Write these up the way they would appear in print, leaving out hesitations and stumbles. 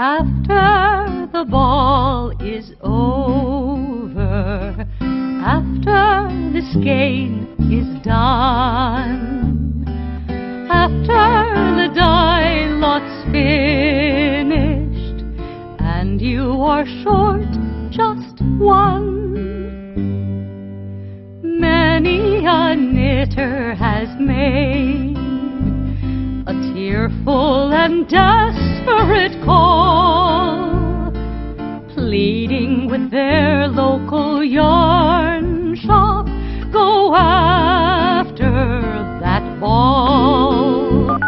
After the ball is over, after this game is done, after the die lot's finished, and you are short just one, many a knitter has made a tearful and desperate call, pleading with their local yarn shop, go after that ball.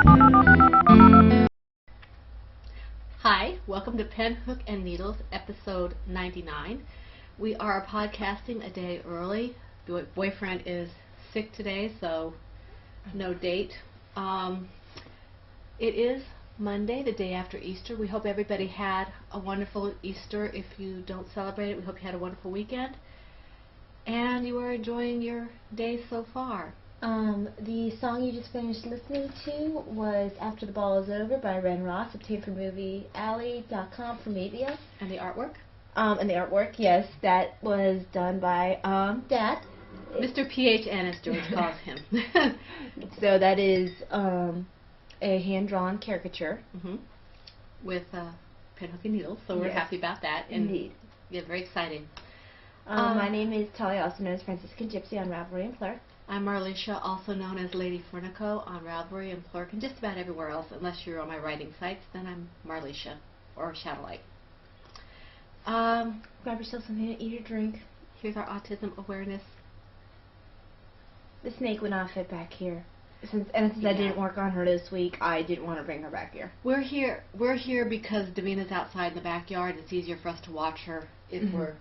Hi, welcome to Pen, Hook, and Needles, episode 99. We are podcasting a day early. The boyfriend is sick today, so no date. It is Monday, the day after Easter. We hope everybody had a wonderful Easter. If you don't celebrate it, we hope you had a wonderful weekend and you are enjoying your day so far. The song you just finished listening to was After the Ball Is Over by Ren Ross, obtained from moviealley.com from Media. And the artwork? And the artwork, yes, that was done by Dad. Mr. PHN, as George calls him. So that is a hand-drawn caricature. With pen, hook, and needles, so we're happy about that. Indeed. Yeah, very exciting. My name is Talia, also known as Franciscan Gypsy on Ravelry and Plurk. I'm Marlicia, also known as Lady Fernico on Ravelry and Plurk, and just about everywhere else. Unless you're on my writing sites, then I'm Marlicia, or Shadowlight. Grab yourself something to eat or drink. Here's our autism awareness. The snake would not fit back here. Since I didn't work on her this week, I didn't want to bring her back here. We're here because Davina's outside in the backyard. It's easier for us to watch her if we're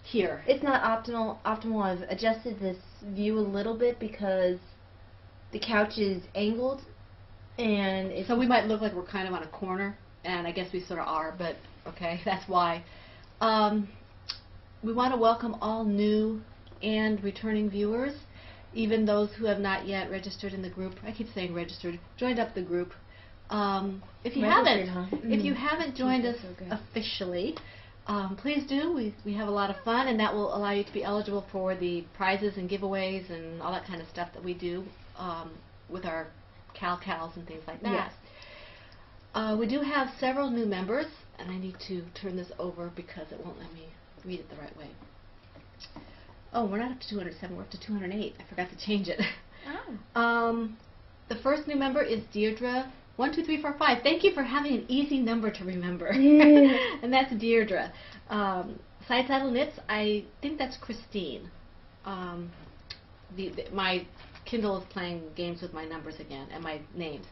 here. It's not optimal. I've adjusted this view a little bit because the couch is angled, and so we might look like we're kind of on a corner, and I guess we sort of are, but okay, that's why. We want to welcome all new and returning viewers, even those who have not yet registered in the group. I keep saying registered, joined up the group. If you haven't joined us officially, please do. We have a lot of fun, and that will allow you to be eligible for the prizes and giveaways and all that kind of stuff that we do with our cows and things like that. Yes. We do have several new members, and I need to turn this over because it won't let me read it the right way. Oh, we're not up to 207, we're up to 208. I forgot to change it. Oh. The first new member is Deirdre 12345. Thank you for having an easy number to remember. And that's Deirdre. Side Saddle Knits, I think that's Christine. My Kindle is playing games with my numbers again and my names.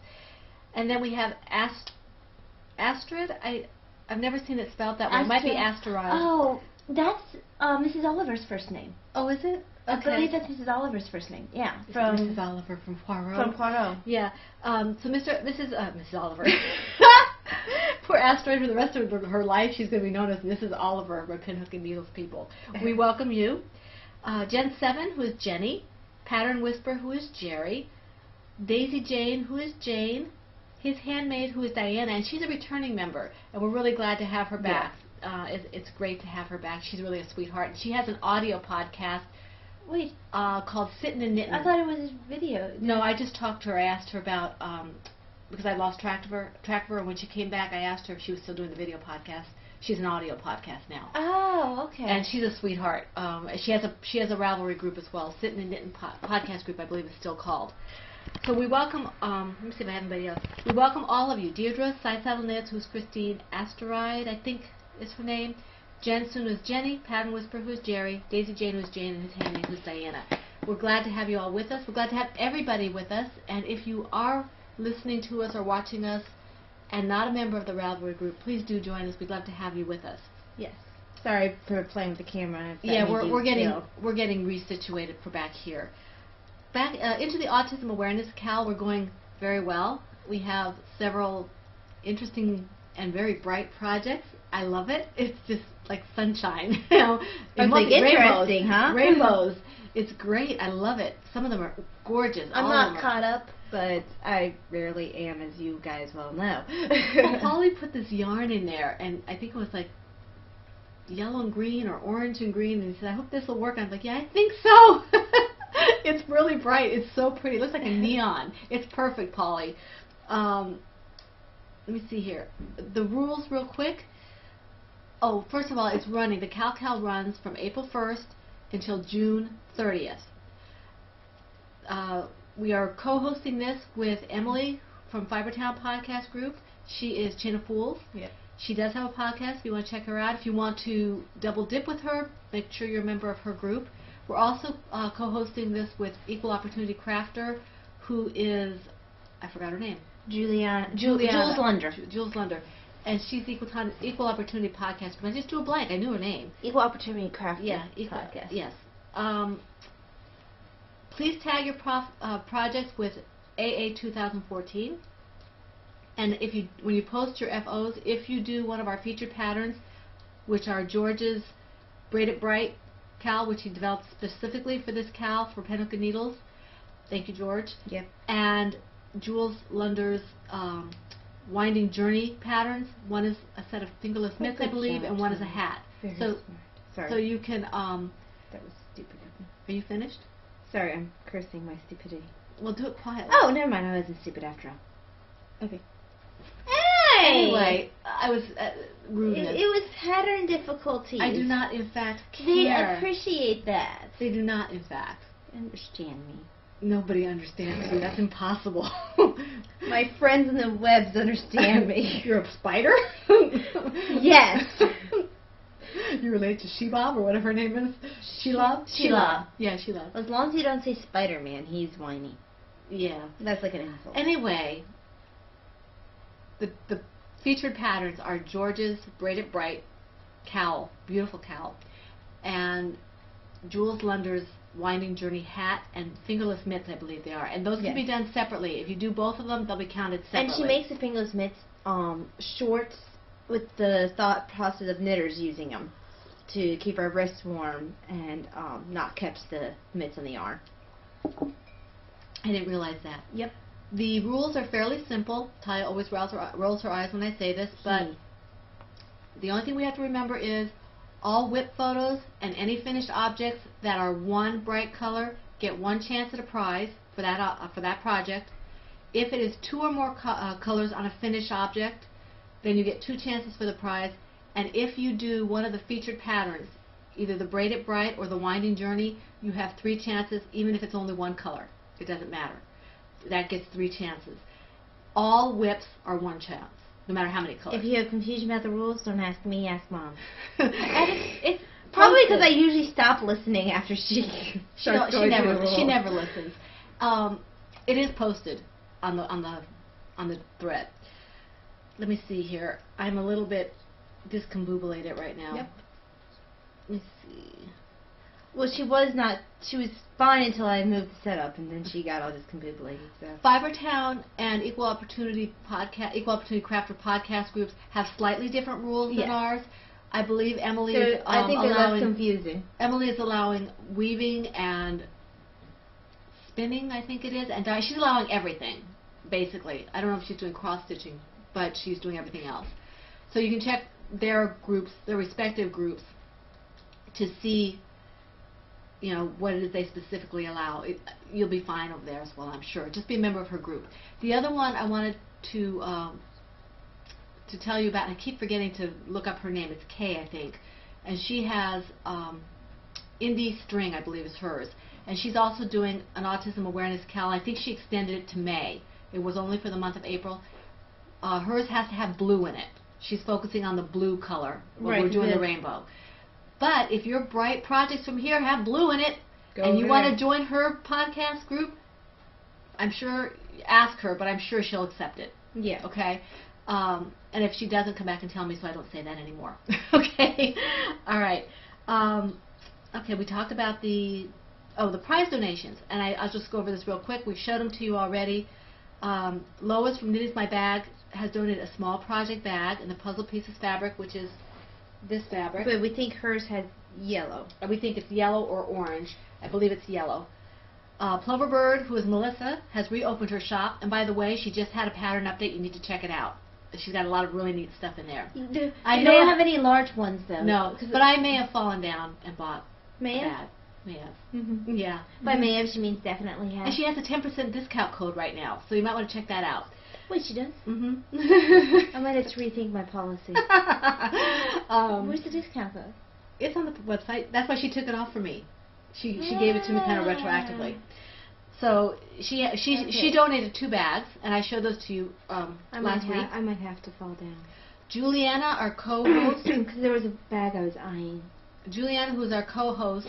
And then we have Astrid. I've never seen it spelled that way. It might be Asteroid. Oh, that's Mrs. Oliver's first name. Oh, is it? I believe that's Mrs. Oliver's first name. Yeah, from Mrs. Oliver from Poirot. From Poirot. Yeah. So Mrs. Oliver. Poor Asteroid, for the rest of her life, she's going to be known as Mrs. Oliver by Pen, Hook, and Needles people. We welcome you. Gen 7, who is Jenny. Pattern Whisper, who is Jerry. Daisy Jane, who is Jane. His handmaid, who is Diana, and she's a returning member, and we're really glad to have her back. Yes. It's great to have her back. She's really a sweetheart. And she has an audio podcast called Sittin' and Knittin'. I thought it was video. No, I just talked to her. I asked her about, because I lost track of her, and when she came back, I asked her if she was still doing the video podcast. She's an audio podcast now. Oh, okay. And she's a sweetheart. She has a Ravelry group as well. Sittin' and Knittin' podcast group, I believe, is still called. So we welcome, let me see if I have anybody else. We welcome all of you. Deirdre, Side Saddle Knits, who's Christine, Asteroid, I think is her name. Jen Soon, who's Jenny. Pattern Whisper, who's Jerry. Daisy Jane, who's Jane, and his handmaid, who's Diana. We're glad to have you all with us. We're glad to have everybody with us. And if you are listening to us or watching us and not a member of the Ravelry group, please do join us. We'd love to have you with us. Yes. Sorry for playing with the camera. Yeah, we're getting resituated for back here. Back into the Autism Awareness, Cal, we're going very well. We have several interesting and very bright projects. I love it. It's just like sunshine. You know, It's like interesting, huh? Rainbows. It's great. I love it. Some of them are gorgeous. I'm All of them not are. caught up, but I rarely am, as you guys well know. Well, Polly put this yarn in there, and I think it was like yellow and green or orange and green, and he said, I hope this will work. I was like, yeah, I think so. It's really bright. It's so pretty. It looks like a neon. It's perfect, Polly. Let me see here. The rules real quick. Oh, first of all, it's running. The Cal runs from April 1st until June 30th. We are co-hosting this with Emily from Fibertown Podcast Group. She is Chain of Fools. Yep. She does have a podcast if you want to check her out. If you want to double dip with her, make sure you're a member of her group. We're also co-hosting this with Equal Opportunity Crafter, who is, I forgot her name. Juliana. Jules Lunder. Jules Lunder. And she's Equal Opportunity Podcast. But I just drew a blank. I knew her name. Equal Opportunity Craft Podcast. Yes. Please tag your projects with AA 2014. And when you post your FOs, if you do one of our featured patterns, which are George's Braided Bright cowl, which he developed specifically for this cowl for Pennock Needles. Thank you, George. Yep. And Jules Lunder's Winding Journey patterns. One is a set of fingerless mitts, I believe, and one is a hat. Very so, smart. Sorry. so you can. That was stupid of me. Are you finished? Sorry, I'm cursing my stupidity. Well, do it quietly. Oh, never mind. I wasn't stupid after all. Okay. Hey! Anyway, I was rudeness. It was pattern difficulties. I do not, in fact, They care. appreciate that. They do not, in fact. Understand me. Nobody understands you. That's impossible. My friends in the webs understand me. You're a spider? Yes. You relate to Shebab or whatever her name is? Shelob? Shelob. Yeah, Shelob. As long as you don't say Spider-Man, he's whiny. Yeah. That's like an insult. Anyway, the featured patterns are George's Braided Bright cowl, beautiful cowl, and Jules Lunder's Winding Journey hat and fingerless mitts, I believe they are. And those can be done separately. If you do both of them, they'll be counted separately. And she makes the fingerless mitts shorts with the thought process of knitters using them to keep our wrists warm and not catch the mitts on the yarn. I didn't realize that. Yep. The rules are fairly simple. Taya always rolls her eyes when I say this, but the only thing we have to remember is all WIP photos and any finished objects that are one bright color get one chance at a prize for that project. If it is two or more colors on a finished object, then you get 2 chances for the prize. And if you do one of the featured patterns, either the Braided Bright or the Winding Journey, you have 3 chances, even if it's only one color. It doesn't matter. That gets 3 chances. All WIPs are 1 chance, no matter how many colors. If you have confusion about the rules, don't ask me, ask Mom. And it's Probably because I usually stop listening after she starts going through the rules. She never listens. It is posted on the thread. Let me see here. I'm a little bit discombobulated right now. Yep. Let me see. Well, she was fine until I moved the setup, and then she got all discombobulated. So. Fibertown and Equal Opportunity Crafter podcast groups have slightly different rules than ours. I believe Emily is I think they're less allowing confusing. Emily is allowing weaving and spinning, I think it is, and dye. She's allowing everything, basically. I don't know if she's doing cross stitching, but she's doing everything else. So you can check their groups, their respective groups, to see, you know, what it is they specifically allow. You'll be fine over there as well, I'm sure. Just be a member of her group. The other one I wanted to tell you about, and I keep forgetting to look up her name. It's Kay, I think, and she has Indie String, I believe, is hers, and she's also doing an autism awareness cowl. I think she extended it to May. It was only for the month of April. Hers has to have blue in it. She's focusing on the blue color when we're doing the rainbow. But if your bright projects from here have blue in it, and you want to join her podcast group, I'm sure, ask her, but I'm sure she'll accept it. Yeah. Okay? And if she doesn't, come back and tell me so I don't say that anymore. Okay? All right. Okay, we talked about the prize donations, and I'll just go over this real quick. We've showed them to you already. Lois from Knit Is My Bag has donated a small project bag in the Puzzle Pieces fabric, which is this fabric. But we think hers has yellow. And we think it's yellow or orange. I believe it's yellow. Ploverbird, who is Melissa, has reopened her shop. And by the way, she just had a pattern update. You need to check it out. She's got a lot of really neat stuff in there. I don't have any large ones, though. No, but I may have fallen down and bought May have? that. May have. Mm-hmm. Yeah. By may have, she means definitely have. And she has a 10% discount code right now, so you might want to check that out. Wait, she does? Mm-hmm. I might have to rethink my policy. Where's the discount code? It's on the website. That's why she took it off for me. She gave it to me kind of retroactively. So she donated 2 bags, and I showed those to you last week. I might have to fall down. Juliana, our co-host, Because there was a bag I was eyeing. Juliana, who's our co-host,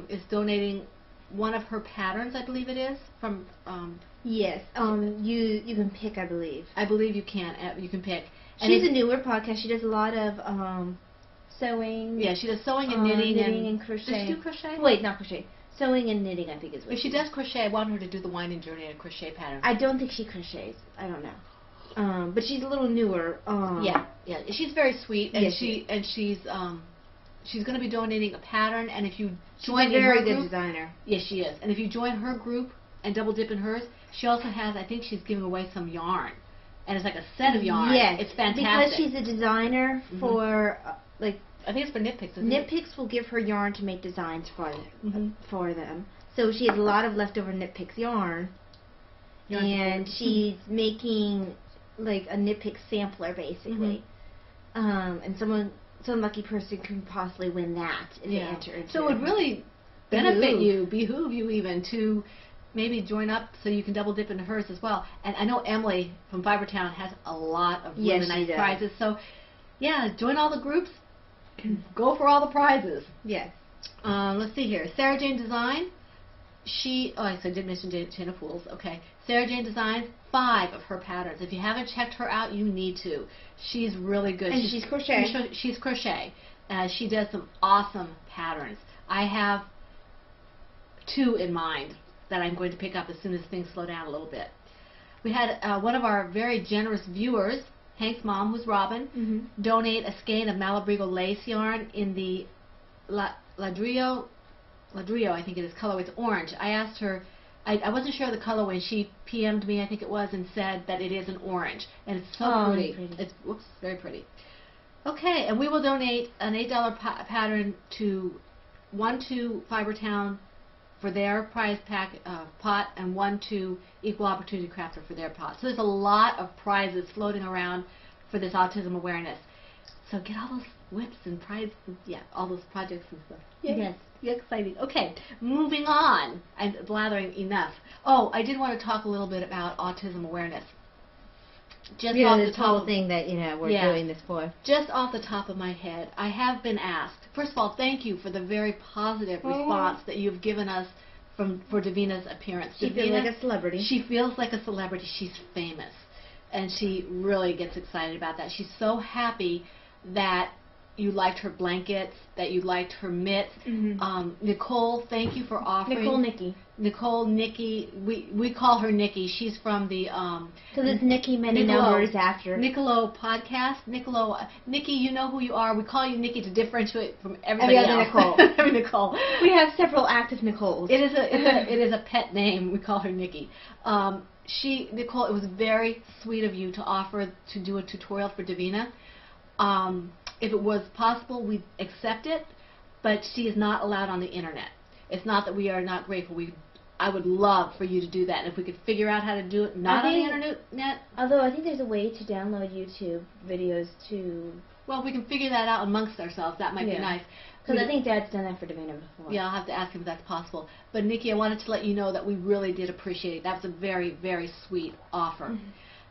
is donating one of her patterns, I believe it is, from. Yes. You can pick, I believe. I believe you can. You can pick. And She's a newer podcast. She does a lot of sewing. Yeah, she does sewing and knitting and crochet. Does she do crochet? Wait, not crochet. Sewing and knitting, I think is what If she does crochet, I want her to do the winding journey and crochet pattern. I don't think she crochets. I don't know. But she's a little newer. Yeah. She's very sweet, and Yes, she's going to be donating a pattern. And if you She's join a very her good group, designer. yes, she is. And if you join her group and double dip in hers, she also has. I think she's giving away some yarn, and it's like a set of yarn. Yes, It's fantastic. because she's a designer for I think it's for Knit Picks. Knit Picks will give her yarn to make designs Mm-hmm. for them. So she has a lot of leftover Knit Picks yarn, and she's making like a Knit Picks sampler basically. And some lucky person can possibly win that if they enter into. So it would really benefit you, behoove you even to maybe join up so you can double dip into hers as well. And I know Emily from Fibertown has a lot of really nice prizes. So yeah, join all the groups. Go for all the prizes. Yes. Let's see here. Sarah Jane Design. I did mention Jana Fools. Okay. Sarah Jane designs 5 of her patterns. If you haven't checked her out, you need to. She's really good. And she's crochet. She's crochet. She does some awesome patterns. I have 2 in mind that I'm going to pick up as soon as things slow down a little bit. We had one of our very generous viewers, Hank's mom, who's Robin, donate a skein of Malabrigo lace yarn in the Ladrillo, I think it is, colorway. It's orange. I asked her, I wasn't sure of the colorway, and she PM'd me, I think it was, and said that it is an orange. And it's so pretty. It's very pretty. Okay, and we will donate an $8 pattern to Fibertown for their prize pot, and one to Equal Opportunity Crafter for their pot. So there's a lot of prizes floating around for this autism awareness. So get all those whips and prizes, all those projects and stuff. Yes. Yeah, exciting. Okay, moving on. I'm blathering enough. Oh, I did want to talk a little bit about autism awareness. Just off the this top whole of, thing that we're doing this for. Just off the top of my head, I have been asked. First of all, thank you for the very positive response that you've given us for Davina's appearance. She feels like a celebrity. She feels like a celebrity. She's famous, and she really gets excited about that. She's so happy that you liked her blankets, that you liked her mitts. Nicole, thank you for offering. Nicole, Nikki. We call her Nikki. She's from the because it's Nikki many numbers after. Nicolo podcast. Nikki, you know who you are. We call you Nikki to differentiate from everybody else. Nicole. Every Nicole. We have several active Nicoles. It is a pet name. We call her Nikki. Nicole, it was very sweet of you to offer to do a tutorial for Davina. If it was possible, we'd accept it, but she is not allowed on the internet. It's not that we are not grateful. I would love for you to do that. And if we could figure out how to do it not on the internet. Although I think there's a way to download YouTube videos to. Well, if we can figure that out amongst ourselves, that might be nice. Because I think Dad's done that for Davina before. Yeah, I'll have to ask him if that's possible. But Nikki, I wanted to let you know that we really did appreciate it. That was a very, very sweet offer.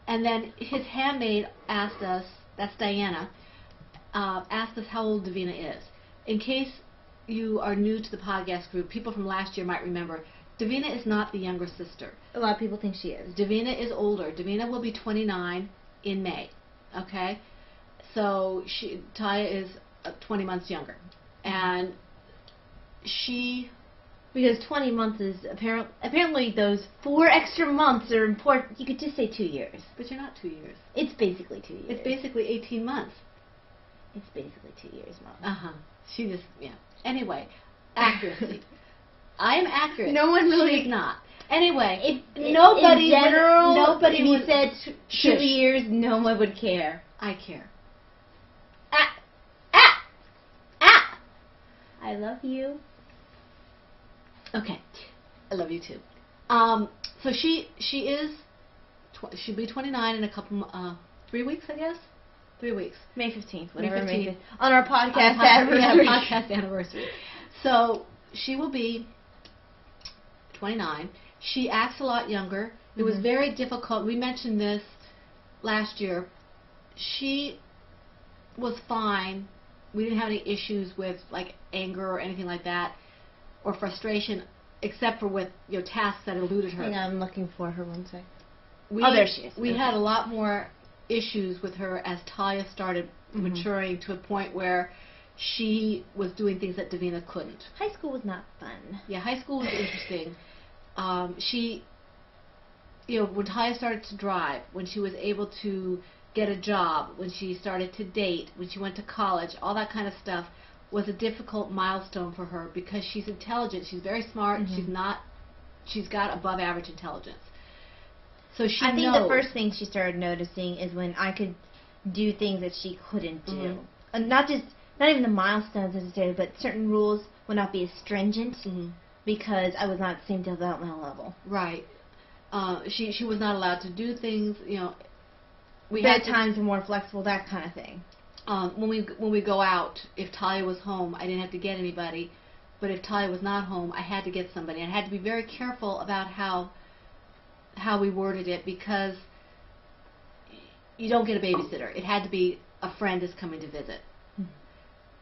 And then his handmaid asked us, that's Diana, asked us how old Davina is. In case you are new to the podcast group, people from last year might remember, Davina is not the younger sister. A lot of people think she is. Davina is older. Davina will be 29 in May. Okay? So Taya is 20 months younger. And because 20 months is apparently those 4 extra months are important. You could just say 2 years. But you're not 2 years. It's basically 2 years. It's basically 18 months. It's basically 2 years, Mom. She just, Anyway, accuracy. I am accurate. No one really... She's not. Anyway, nobody in general, nobody if you would, said 2 years, no one would care. I care. I love you. Okay, I love you too. So she'll be 29 in a couple 3 weeks, I guess. 3 weeks. May 15th, whatever. May 15th. On our podcast anniversary. Podcast anniversary. So she will be 29. She acts a lot younger. It was very difficult. We mentioned this last year. She was fine. We didn't have any issues with like anger or anything like that, or frustration, except for with tasks that eluded her. Hang on, I'm looking for her 1 sec. There she is. We had a lot more issues with her as Talia started maturing to a point where she was doing things that Davina couldn't. High school was not fun. Yeah, high school was interesting. She, when Talia started to drive, when she was able to get a job, when she started to date, when she went to college, all that kind of stuff was a difficult milestone for her because she's intelligent, she's very smart, she's got above average intelligence. So she I think the first thing she started noticing is when I could do things that she couldn't do. And not even the milestones necessarily, but certain rules would not be as stringent because I was not at the same developmental level. Right. She was not allowed to do things, Bedtimes were more flexible, that kind of thing. When we go out, if Talia was home, I didn't have to get anybody. But if Talia was not home, I had to get somebody. I had to be very careful about how we worded it because you don't get a babysitter. It had to be a friend is coming to visit.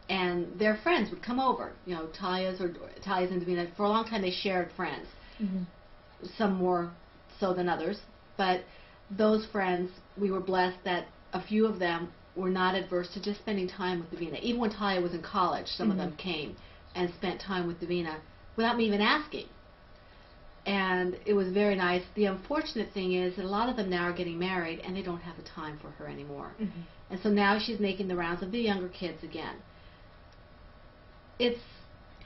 And their friends would come over. Talia's and Davina. For a long time, they shared friends. Some more so than others, but those friends, we were blessed that a few of them were not adverse to just spending time with Davina. Even when Talia was in college, some of them came and spent time with Davina without me even asking. And it was very nice. The unfortunate thing is that a lot of them now are getting married and they don't have the time for her anymore. And so now she's making the rounds of the younger kids again.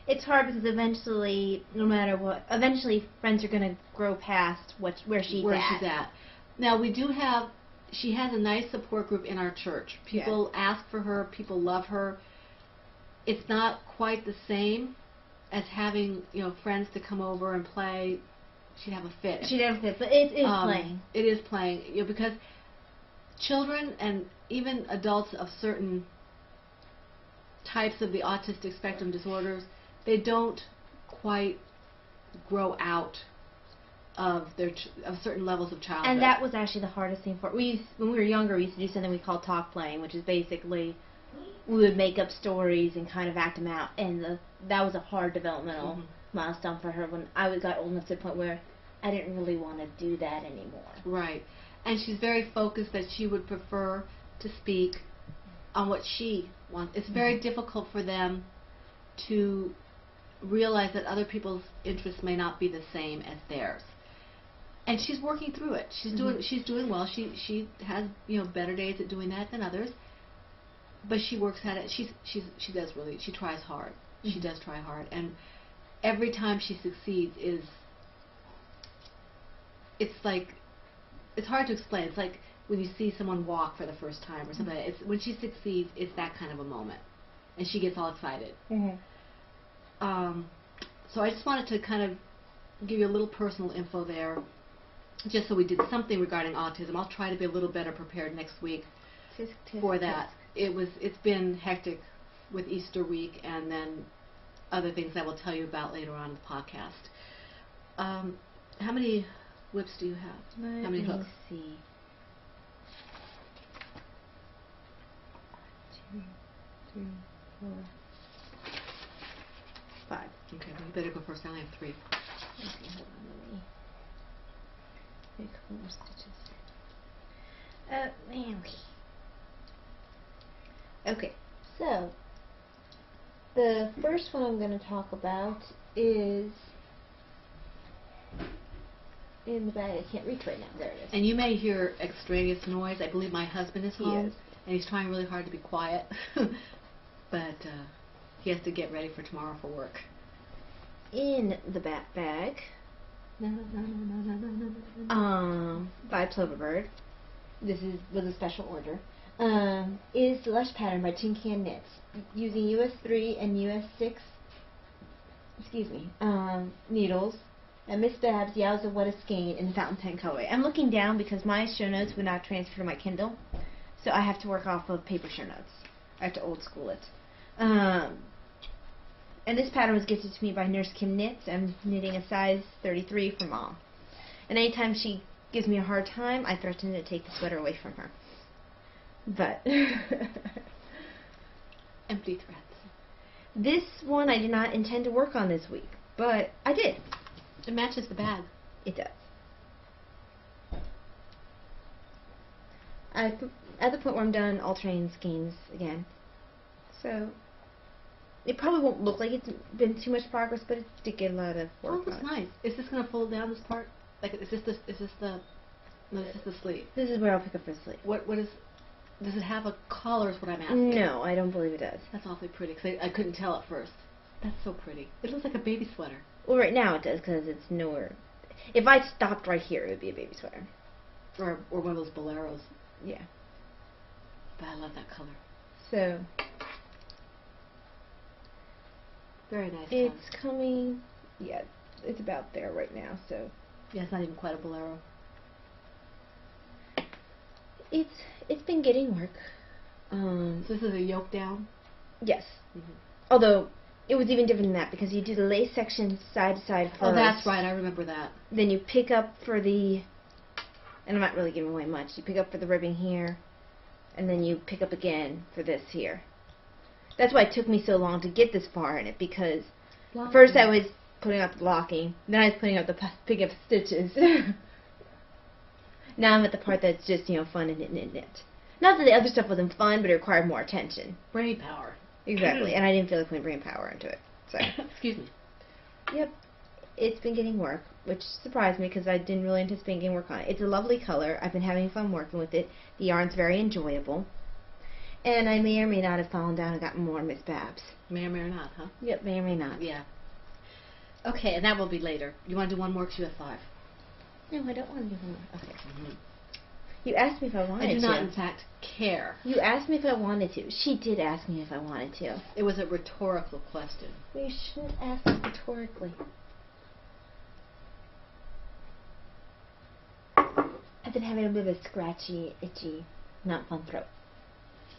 It's hard because eventually, no matter what, eventually friends are going to grow past where she's at. Now she has a nice support group in our church. People ask for her, people love her. It's not quite the same as having, friends to come over and play. She'd have a fit. But it is playing. It is playing, because children and even adults of certain types of the autistic spectrum disorders, they don't quite grow out of certain levels of childhood. And that was actually the hardest thing for when we were younger. We used to do something we called talk playing, which is basically we would make up stories and kind of act them out. And that was a hard developmental milestone for her when I got old enough to the point where I didn't really want to do that anymore. Right. And she's very focused that she would prefer to speak on what she wants. It's very difficult for them to realize that other people's interests may not be the same as theirs. And she's working through it. She's doing well. She has better days at doing that than others. But she works at it. She tries hard. She does try hard. And every time she succeeds it's hard to explain. It's like when you see someone walk for the first time or something. When she succeeds, it's that kind of a moment. And she gets all excited. So I just wanted to kind of give you a little personal info there, just so we did something regarding autism. I'll try to be a little better prepared next week for that. It's been hectic with Easter week and then other things I will tell you about later on in the podcast. How many whips do you have? How many hooks? Let me see. 1, 2, 3, 4, 5. Okay, well, you better go first. I only have 3. Okay, hold on, let me make a couple more stitches. Okay, so the first one I'm going to talk about is in the bag. I can't reach right now. There it is. And you may hear extraneous noise. I believe my husband is home. He is. and he's trying really hard to be quiet, but he has to get ready for tomorrow for work. In the bag, by Ploverbird, this was a special order, is the Lush pattern by Tin Can Knits, using US 3 and US 6, needles, and Miss Babs Yowza What a Skein in the fountain pen colorway. I'm looking down because my show notes would not transfer to my Kindle, so I have to work off of paper show notes. I have to old school it. And this pattern was gifted to me by Nurse Kim Knits. I'm knitting a size 33 for Mom. And anytime she gives me a hard time, I threaten to take the sweater away from her. But Empty threats. this one I did not intend to work on this week, but I did. It matches the bag. It does. At the point where I'm done alternating skeins again. So it probably won't look like it's been too much progress, but it did get a lot of work. Oh, that's nice. Is this gonna fold down this part? Like, is this the no, this is the sleeve. This is where I'll pick up the sleeve. What is? Does it have a collar? Is what I'm asking. No, I don't believe it does. That's awfully pretty. Cause I couldn't tell at first. That's so pretty. It looks like a baby sweater. Well, right now it does because it's nowhere. If I stopped right here, it would be a baby sweater. Or one of those boleros. Yeah. But I love that color. So Very nice. it's coming. Yeah, it's about there right now. So Yeah, it's not even quite a bolero. it's been getting work. So this is a yoke down. Yes. Mm-hmm. Although it was even different than that because you do the lace section side to side first. Oh, that's right. I remember that. Then you pick up for the, and I'm not really giving away much. You pick up for the ribbing here, and then you pick up again for this here. That's why it took me so long to get this far in it, because first I was putting up the blocking, then I was putting up the picking up stitches. Now I'm at the part that's just, fun and knit. Not that the other stuff wasn't fun, but it required more attention. Brain power. Exactly, and I didn't feel like putting brain power into it. So. Excuse me. Yep, it's been getting work, which surprised me because I didn't really anticipate getting work on it. It's a lovely color. I've been having fun working with it. The yarn's very enjoyable. And I may or may not have fallen down and gotten more Miss Babs. May or may not, huh? Yep, may or may not. Yeah. Okay, and that will be later. You want to do one more because you have 5? No, I don't want to do more. Okay. Mm-hmm. You asked me if I wanted to. I do not, in fact, care. You asked me if I wanted to. She did ask me if I wanted to. It was a rhetorical question. We shouldn't ask rhetorically. I've been having a bit of a scratchy, itchy, not fun throat.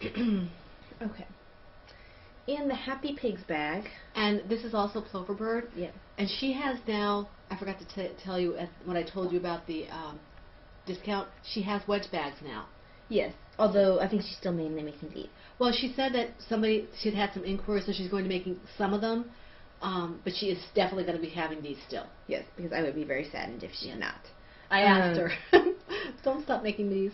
Okay. In the Happy Pigs bag. And this is also Ploverbird. Yeah. And she has now, I forgot to tell you when I told you about the discount, she has wedge bags now. Yes. Although I think she's still mainly making these. Well, she said that she'd had some inquiries, so she's going to be making some of them. But she is definitely going to be having these still. Yes, because I would be very saddened if she's not. I asked her, don't stop making these.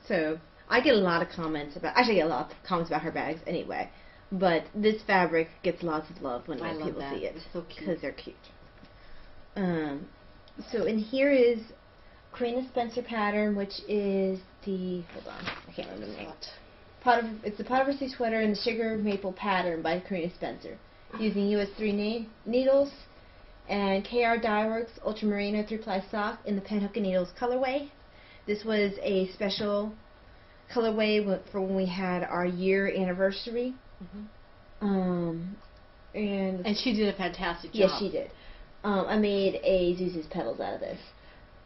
So I get a lot of comments about. Actually, I get a lot of comments about her bags anyway. But this fabric gets lots of love when people see it. It's so cute. Because they're cute. So in here is Karina Spencer pattern, which is the hold on, I can't remember the name. It's the Potiphar sweater in the sugar maple pattern by Karina Spencer, using US 3 needles and KR Dyeworks Ultramarino 3-ply sock in the Pinhook and Needles colorway. This was a special colorway for when we had our year anniversary. Mm-hmm. And she did a fantastic job. Yes, she did. I made a Zeus's Petals out of this.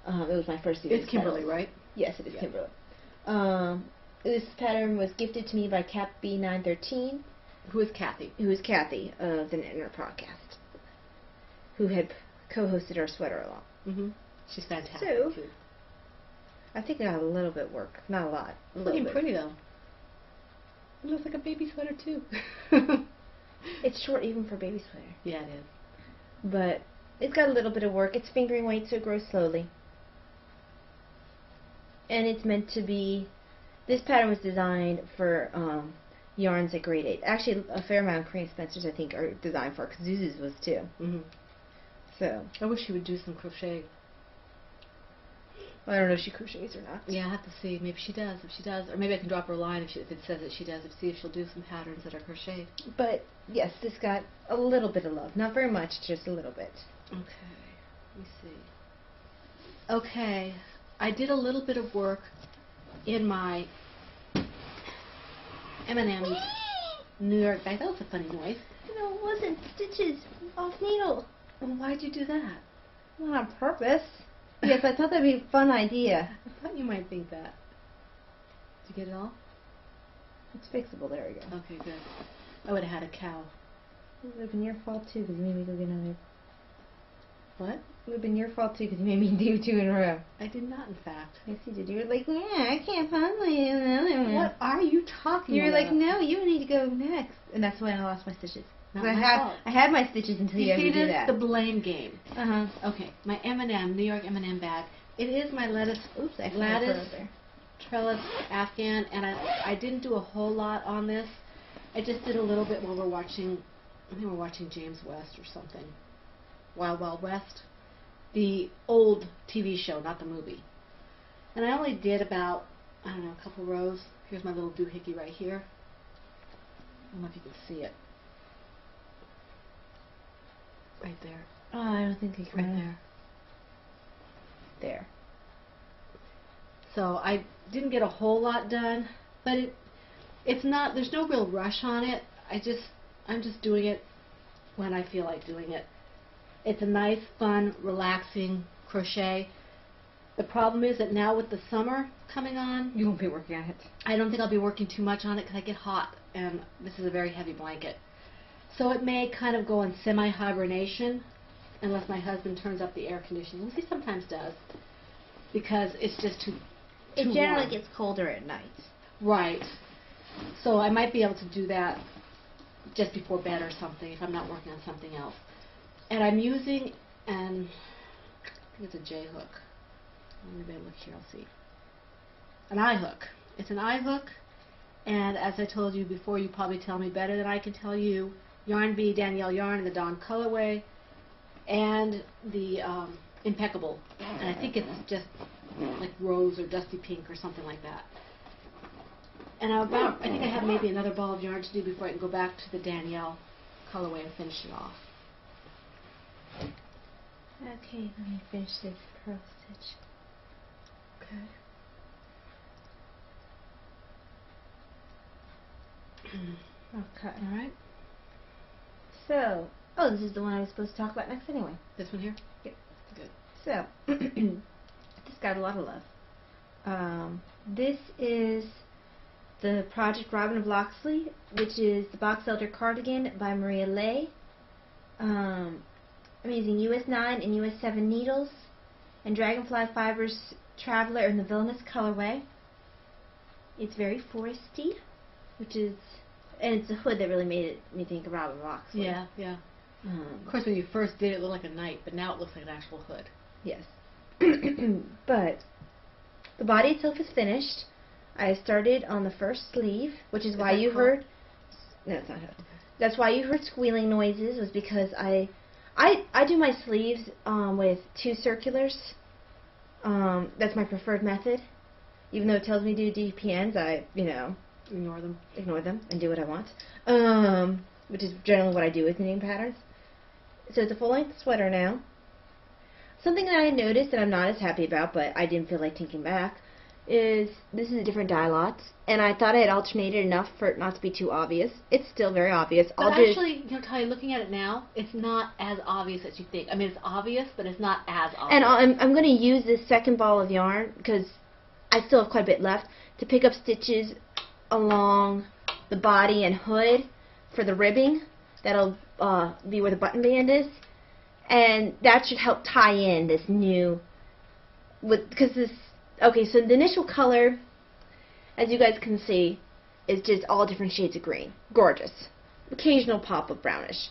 It was my first Zeus's It's Kimberly, Petals. right? Yes, it is Kimberly. This pattern was gifted to me by Cap B913. Who is Kathy? Who is Kathy of the Knitner podcast, who had co-hosted our sweater along. Mm-hmm. She's fantastic, So, too. I think I got a little bit work. Not a lot. It's looking pretty, though. It looks like a baby sweater, too. It's short even for baby sweater. Yeah, it is. But it's got a little bit of work. It's fingering weight, so it grows slowly. And it's meant to be... This pattern was designed for yarns at grade 8. Actually, a fair amount of Karina Spencer's, I think, are designed for, because Zuzu's was too. Mm-hmm. So... I wish she would do some crochet. Well, I don't know if she crochets or not. Yeah, I have to see. Maybe she does. If she does, or maybe I can drop her a line if it says that she does. See if she'll do some patterns that are crocheted. But yes, this got a little bit of love. Not very much, just a little bit. Okay. Let me see. Okay, I did a little bit of work in my M&M New York bag. That was a funny noise. No, it wasn't. Stitches off needle. Well, why'd you do that? Not on purpose. Yes, I thought that'd be a fun idea. I thought you might think that. Did you get it all? It's fixable. There we go. Okay, good. I would have had a cow. It would have been your fault too, because you made me go get another. What? It would have been your fault too, because you made me do 2 in a row. I did not, in fact. Yes, you did. You were like, yeah, I can't possibly do another one. What are you talking You were about? like, no, you need to go next. And that's when I lost my stitches. Not I my fault. had my stitches until you You had see to do this? that. The blame game. Uh-huh. Okay, my M&M, New York M&M bag. It is my lattice trellis Afghan, and I didn't do a whole lot on this. I just did a little bit while I think we're watching James West or something. Wild Wild West. The old TV show, not the movie. And I only did about, I don't know, a couple rows. Here's my little doohickey right here. I don't know if you can see it. Right there. Oh, I don't think you can. Right there. There. So I didn't get a whole lot done, but it's not, there's no real rush on it. I'm just doing it when I feel like doing it. It's a nice, fun, relaxing crochet. The problem is that now with the summer coming on, You won't be working on it. I don't think I'll be working too much on it because I get hot, and this is a very heavy blanket. So it may kind of go in semi-hibernation unless my husband turns up the air conditioning, which he sometimes does, because it's just too It generally warm. gets colder at night. Right. So I might be able to do that just before bed or something if I'm not working on something else. And I'm using I think it's a J hook. Let me look here, I'll see. An I hook. It's an I hook, and as I told you before, you probably tell me better than I can tell you. Yarn Bee Danielle yarn in the Dawn colorway, and the Impeccable. And I think it's just like rose or dusty pink or something like that. And I think I have maybe another ball of yarn to do before I can go back to the Danielle colorway and finish it off. Okay, let me finish this purl stitch. Okay. Okay. All right. So, oh, this is the one I was supposed to talk about next anyway. This one here? Yep. Good. So, this got a lot of love. This is the Project Robin of Locksley, which is the Box Elder Cardigan by Maria Lay. I'm using US 9 and US 7 needles and Dragonfly Fibers Traveler in the Villainous colorway. It's very foresty, and it's the hood that really made me think of Robin of Locksley. Yeah, yeah. Of course, when you first did it, it looked like a knight, but now it looks like an actual hood. Yes. But the body itself is finished. I started on the first sleeve, which is why you heard... No, it's not hood. That's why you heard squealing noises, was because I do my sleeves with 2 circulars. That's my preferred method. Even though it tells me to do DPNs, I, Ignore them. and do what I want. Which is generally what I do with knitting patterns. So it's a full-length sweater now. Something that I noticed that I'm not as happy about, but I didn't feel like taking back, is this is a different dye lot, and I thought I had alternated enough for it not to be too obvious. It's still very obvious. But actually, Ty, looking at it now, it's not as obvious as you think. I mean, it's obvious, but it's not as obvious. And I'm going to use this second ball of yarn, because I still have quite a bit left, to pick up stitches along the body and hood for the ribbing. That'll be where the button band is. And that should help tie in this new... Okay, so the initial color, as you guys can see, is just all different shades of green. Gorgeous. Occasional pop of brownish,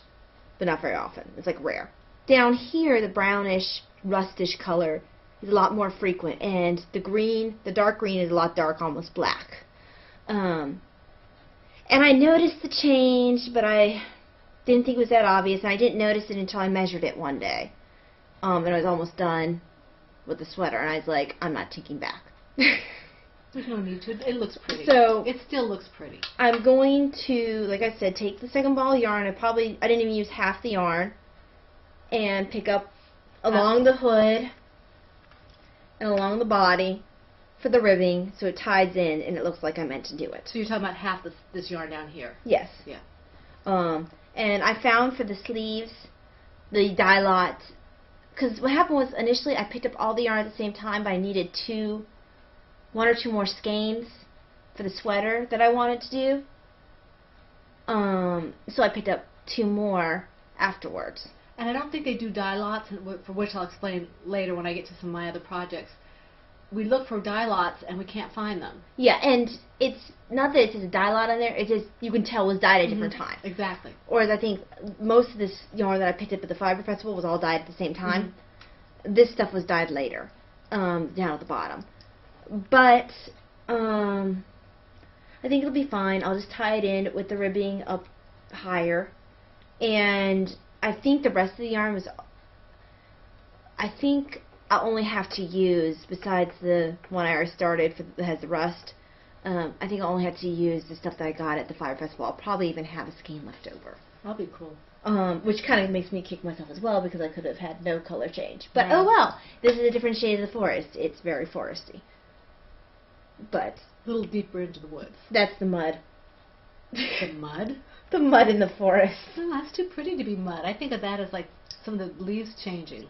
but not very often. It's like rare. Down here, the brownish, rustish color is a lot more frequent, and the dark green is a lot dark, almost black. And I noticed the change, but I didn't think it was that obvious, and I didn't notice it until I measured it one day. And I was almost done with the sweater, and I was like, I'm not taking back. There's no need to. It looks pretty. So it still looks pretty. I'm going to, like I said, take the second ball of yarn. I didn't even use half the yarn, and pick up along the hood and along the body for the ribbing, so it ties in and it looks like I meant to do it. So you're talking about half this yarn down here. Yes. Yeah. And I found for the sleeves, the dye lot, because what happened was initially I picked up all the yarn at the same time, but I needed one or two more skeins for the sweater that I wanted to do. So I picked up 2 more afterwards. And I don't think they do dye lots, for which I'll explain later when I get to some of my other projects. We look for dye lots and we can't find them. Yeah, and it's not that it says a dye lot on there, it's just you can tell it was dyed at different times. Exactly. Whereas I think most of this yarn that I picked up at the Fiber Festival was all dyed at the same time. This stuff was dyed later, down at the bottom. But I think it'll be fine. I'll just tie it in with the ribbing up higher. And I think the rest of the yarn was, I think I'll only have to use, besides the one I already started that has the rust, I think I'll only have to use the stuff that I got at the Fire Festival. I'll probably even have a skein left over. That'll be cool. Which kind of makes me kick myself as well, because I could have had no color change. But Right. oh well, this is a different shade of the forest. It's very foresty. But A little deeper into the woods. that's the mud. The mud? The mud in the forest. Oh, that's too pretty to be mud. I think of that as like some of the leaves changing.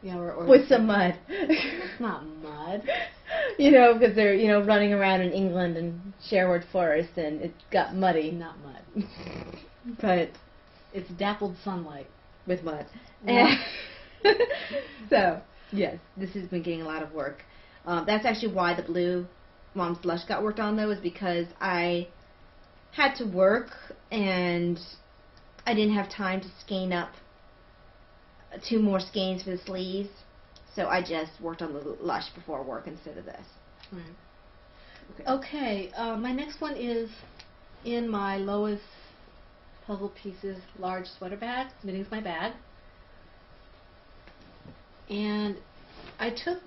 You know, or With some mud. It's not mud. You know, because they're, you know, running around in England and Sherwood Forest, and it got muddy. Not mud. But It's dappled sunlight. with mud. Yeah. So, yes, this has been getting a lot of work. That's actually why the blue Mom's Blush got worked on, though, is because I had to work, and I didn't have time to skein up 2 more skeins for the sleeves, so I just worked on the Lush before work instead of this. Right. Okay, my next one is in my Lois Puzzle Pieces large sweater bag. Knitting's my bag. And I took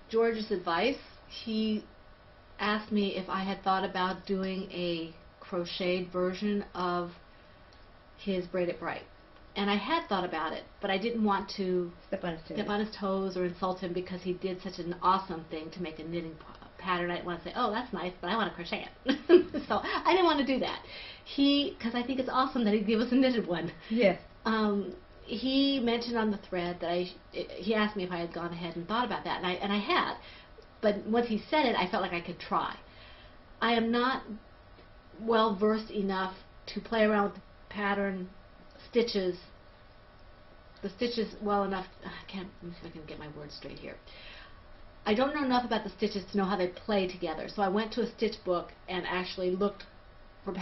George's advice. He asked me if I had thought about doing a crocheted version of his Braid It Bright. And I had thought about it, but I didn't want to Step on his toes. step on his toes or insult him because he did such an awesome thing to make a knitting pattern. I didn't want to say, oh, that's nice, but I want to crochet it. So I didn't want to do that. Because I think it's awesome that he'd give us a knitted one. Yes. He mentioned on the thread that he asked me if I had gone ahead and thought about that, and I had. But once he said it, I felt like I could try. I am not well versed enough to play around with the pattern stitches, well enough. Let me see if I can get my words straight here. I don't know enough about the stitches to know how they play together. So I went to a stitch book and actually looked for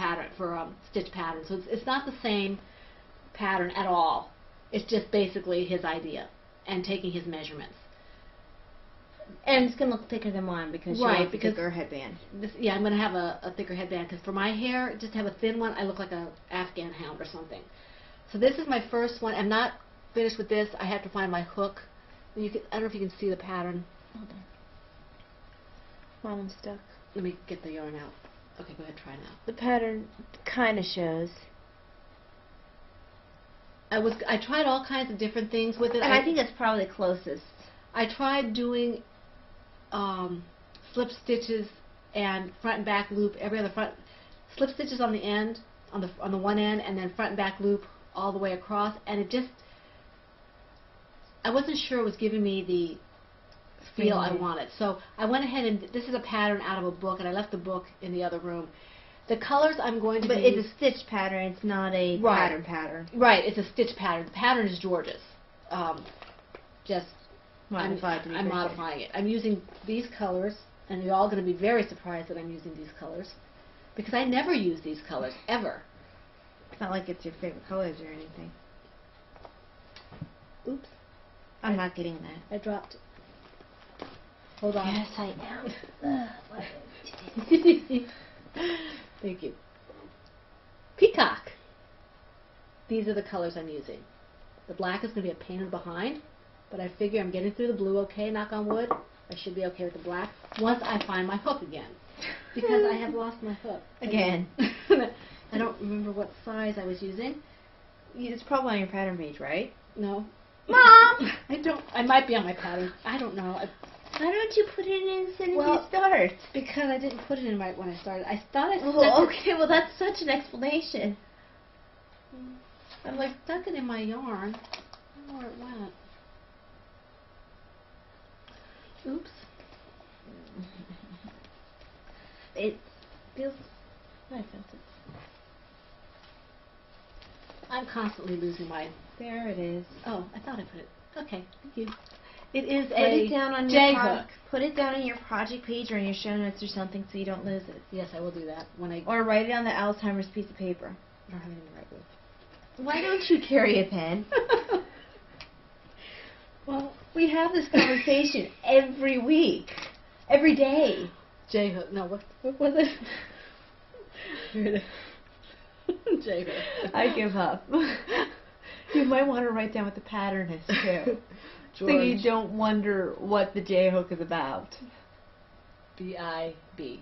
stitch patterns. So it's not the same pattern at all. It's just basically his idea and taking his measurements. And it's going to look thicker than mine because she wants a thicker headband. I'm going to have a thicker headband because for my hair, just to have a thin one, I look like an Afghan hound or something. So this is my first one. I'm not finished with this. I have to find my hook. I don't know if you can see the pattern. Hold on. Mine one's stuck. Let me get the yarn out. Okay, go ahead, try now. The pattern kind of shows. I tried all kinds of different things with it. And I think that's probably the closest. I tried doing slip stitches and front and back loop every other front. Slip stitches on the end, on the one end, and then front and back loop all the way across. And it just, I wasn't sure it was giving me the feel I wanted. So I went ahead and, this is a pattern out of a book, and I left the book in the other room. The colors I'm going to But use... it's a stitch pattern, it's not a pattern. Right, it's a stitch pattern. The pattern is George's. Just Modified to be I'm crocheted. modifying it. I'm using these colors, and you're all going to be very surprised that I'm using these colors, because I never use these colors, ever. It's not like it's your favorite colors or anything. Oops. I'm not getting that. I dropped it. Hold on. Yes, I am. Thank you. Peacock. These are the colors I'm using. The black is going to be a pain in the behind. but I figure I'm getting through the blue okay, knock on wood. I should be okay with the black once I find my hook again. Because I have lost my hook. Again. I don't remember what size I was using. It's probably on your pattern page, right? No. Mom! I might be on my pattern. I don't know. Why don't you put it in as soon as Well, you start? Because I didn't put it in right when I started. I thought I stuck Oh, it. okay, well that's such an explanation. I'm like stuck it in my yarn. I don't know where it went. Oops. It feels my offensive. I'm constantly losing mine. There it is. Oh, I thought I put it. Okay, thank you. It is Put a it down on J your hook. Put it down on your project page or in your show notes or something so you don't lose it. Yes, I will do that when I Or write it on the Alzheimer's piece of paper. don't have anything to write with. Why don't you carry a pen? Well, We have this conversation every week. Every day. J hook. No, what was it? Here it is. J hook. I give up. You might want to write down what the pattern is too. So George. you don't wonder what the J hook is about. B-I-B.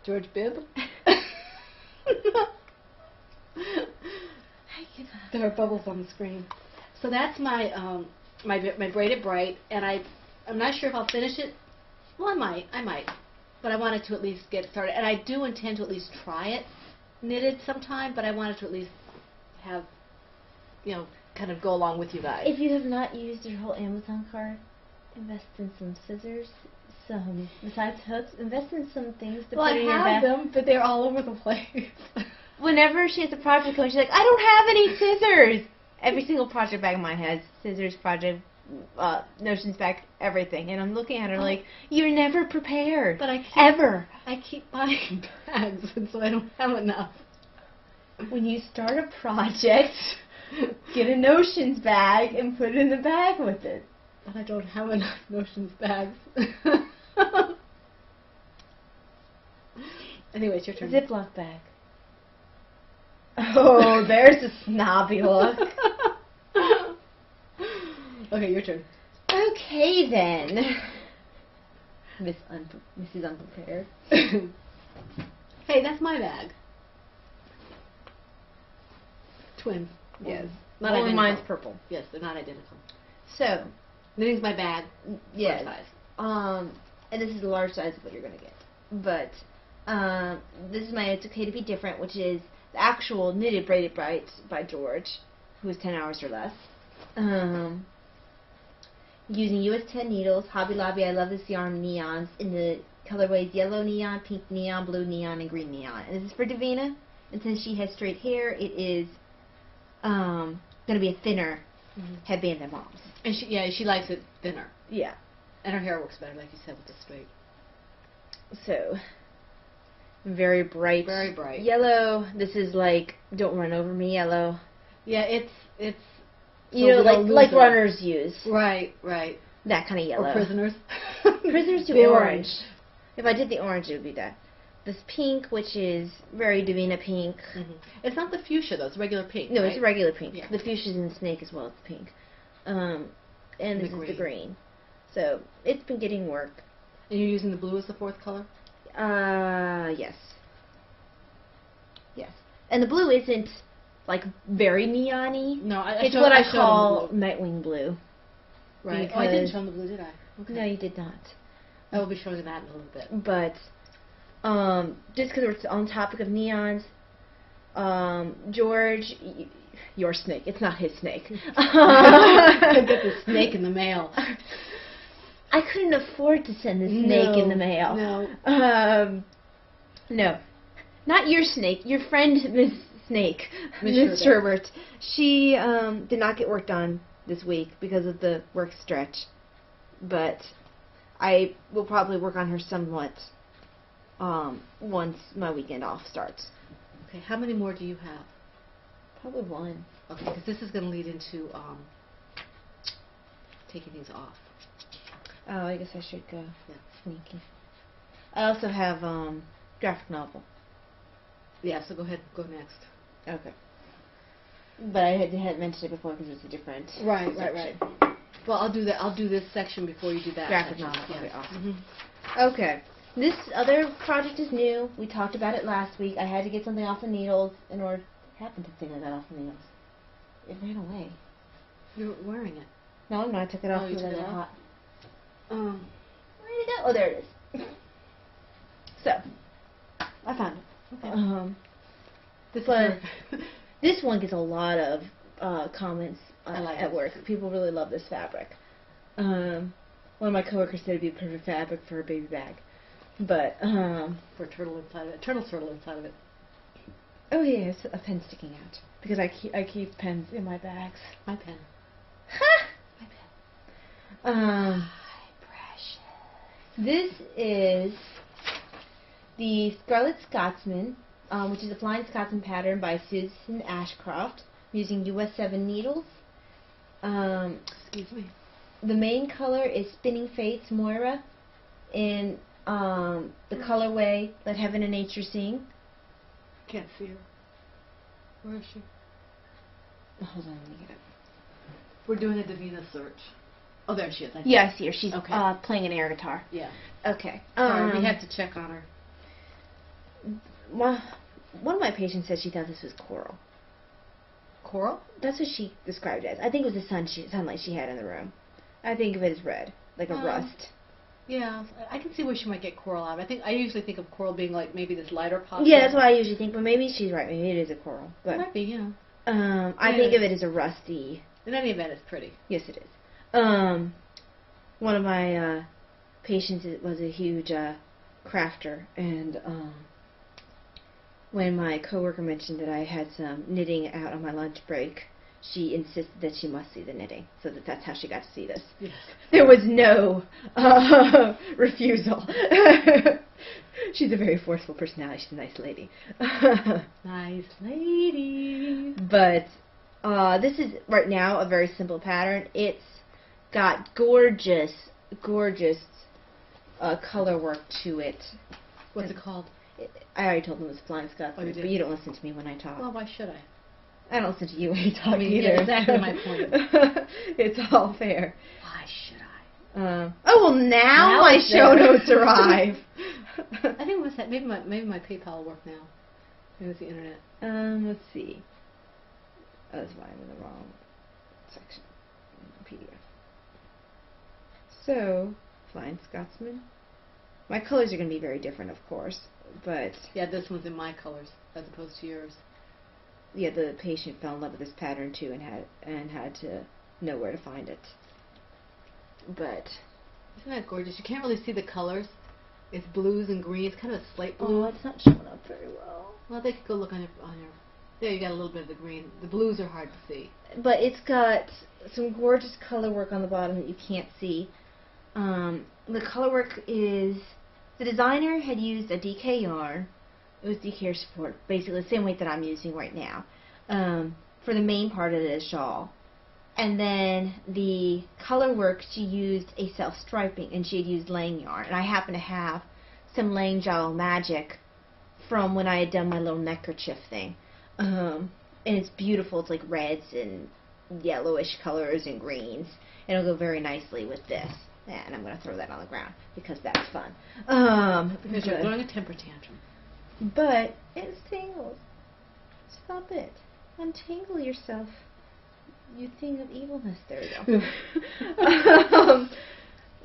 George Bibb? I give up. There are bubbles on the screen. So that's my my braided bright, and I'm not sure if I'll finish it. Well, I might, but I wanted to at least get started, and I do intend to at least try it knitted sometime. But I wanted to at least have, kind of go along with you guys. If you have not used your whole Amazon card, invest in some scissors, besides hooks, invest in some things to Well, put I in your have bag. them, but they're all over the place. Whenever she has a project going, she's like, I don't have any scissors. Every single project bag of mine has scissors, project, notions bag, everything. And I'm looking at her like, you're never prepared. But I keep buying bags, and so I don't have enough. When you start a project, get a notions bag and put it in the bag with it. But I don't have enough notions bags. Anyway, it's your A turn. Ziploc bag. Oh, there's a snobby look. Okay, your turn. Okay then. Mrs. Unprepared. Hey, that's my bag. Twin. Yes. Not Only identical. mine's purple. Yes, they're not identical. So, Knitting's my bag. yes. Size. And this is the large size of what you're going to get. But, this is my It's Okay to Be Different, which is the actual knitted braided brights by George, who is 10 hours or less. Using US 10 needles, Hobby Lobby, I love this yarn, neons, in the colorways yellow neon, pink neon, blue neon, and green neon. And this is for Davina. And since she has straight hair, it is going to be a thinner headband than Mom's. And she likes it thinner. Yeah. And her hair works better, like you said, with the straight. So, very bright. Very bright. Yellow. This is like, don't run over me yellow. Yeah, it's You know, we don't like lose it. runners use. Right. That kind of yellow. Or prisoners. Prisoners do The orange. If I did the orange, it would be that. This pink, which is very Davina pink. Mm-hmm. It's not the fuchsia, though. It's regular pink, No, right? it's a regular pink. Yeah. The fuchsia's in the snake as well as the pink. And this is the green. green. So, it's been getting work. And you're using the blue as the fourth color? Yes. Yes. And the blue isn't, like, very neon-y. No, It's what I call Nightwing blue. Right. Oh, I didn't because- show them the blue, did I? Okay. No, you did not. I will be showing that in a little bit. But, just because we're on the topic of neons, George, your snake, it's not his snake. I get the snake in the mail. I couldn't afford to send the snake in the mail. No. No. Not your snake, your friend, Miss Snake, Miss Miss Sherbert. She did not get work done this week because of the work stretch. But I will probably work on her somewhat once my weekend off starts. Okay, how many more do you have? Probably one. Okay, because this is going to lead into taking these off. Oh, I guess I should go. Yeah. Sneaky. I also have graphic novel. Yeah, so go ahead, go next. Okay. But I hadn't mentioned it before because it's a different Right. section. Well, I'll do that. I'll do this section before you do that. Graphic section. novel. Okay, Yeah. awesome. Okay. This other project is new. We talked about it last week. I had to get something off the needles in order. What happened to the thing I got off the needles? It ran away. You're wearing it. No, I took it off you because took I it got off? hot. Where did it go? Oh, there it is. So, I found it. Okay. But this one gets a lot of comments like at it. work. People really love this fabric. One of my coworkers said it'd be the perfect fabric for a baby bag. But, For a turtle inside of it. Turtle inside of it. oh yeah, it's a pen sticking out. Because I keep pens in my bags. My pen. Ha! My pen. Precious. This is the Scarlet Scotsman, which is a Flying Scotsman pattern by Susan Ashcroft, using US 7 needles. Excuse me. The main color is Spinning Fates Moira in the colorway Let Heaven and Nature Sing. Can't see her. Where is she? Hold on, let me get it. We're doing a Davina search. Oh, there she is. Yeah, I see her. She's Okay. playing an air guitar. Yeah. Okay. Sorry, we had to check on her. One of my patients said she thought this was coral. Coral? That's what she described it as. I think it was the sunlight she had in the room. I think of it as red, like a rust. Yeah, I can see where she might get coral out. I usually think of coral being like maybe this lighter pop. Yeah, that's what I usually think, but maybe she's right. Maybe it is a coral. But It might be, yeah. I think of it as a rusty. In any event, it's pretty. Yes, it is. One of my patients was a huge crafter, and when my coworker mentioned that I had some knitting out on my lunch break, she insisted that she must see the knitting, so that's how she got to see this. Yes. There was no refusal. She's a very forceful personality. She's a nice lady. Nice lady. But this is, right now, a very simple pattern. It's got gorgeous, gorgeous color work to it. What's it called? I already told them it was Flying Scotsman, Oh, you did? but you don't listen to me when I talk. Well, why should I? I don't listen to you when you talk either. yeah, exactly my point. It's all fair. Why should I? Oh, well, now my it's show there. notes arrive. I think it was that. Maybe my PayPal will work now. Maybe it's the internet. Let's see. Oh, that's why I'm in the wrong section. PDF. So, Flying Scotsman. My colors are going to be very different, of course, but Yeah, this one's in my colors as opposed to yours. yeah, the patient fell in love with this pattern too, and had to know where to find it. But Isn't that gorgeous? You can't really see the colors. It's blues and greens, kind of a slate oh, blue. it's not showing up very well. Well, they could go look on your. There, you got a little bit of the green. The blues are hard to see. But it's got some gorgeous color work on the bottom that you can't see. The color work is, the designer had used a DK yarn. It was DK support, basically the same weight that I'm using right now, for the main part of the shawl. And then the color work, she used a self-striping, and she had used Lang yarn. And I happen to have some Lang Gel Magic from when I had done my little neckerchief thing. And it's beautiful. It's like reds and yellowish colors and greens. And it'll go very nicely with this. And I'm going to throw that on the ground because that's fun. Because you're throwing a temper tantrum. But it's tangled. Stop it. Untangle yourself. You thing of evilness. There we go.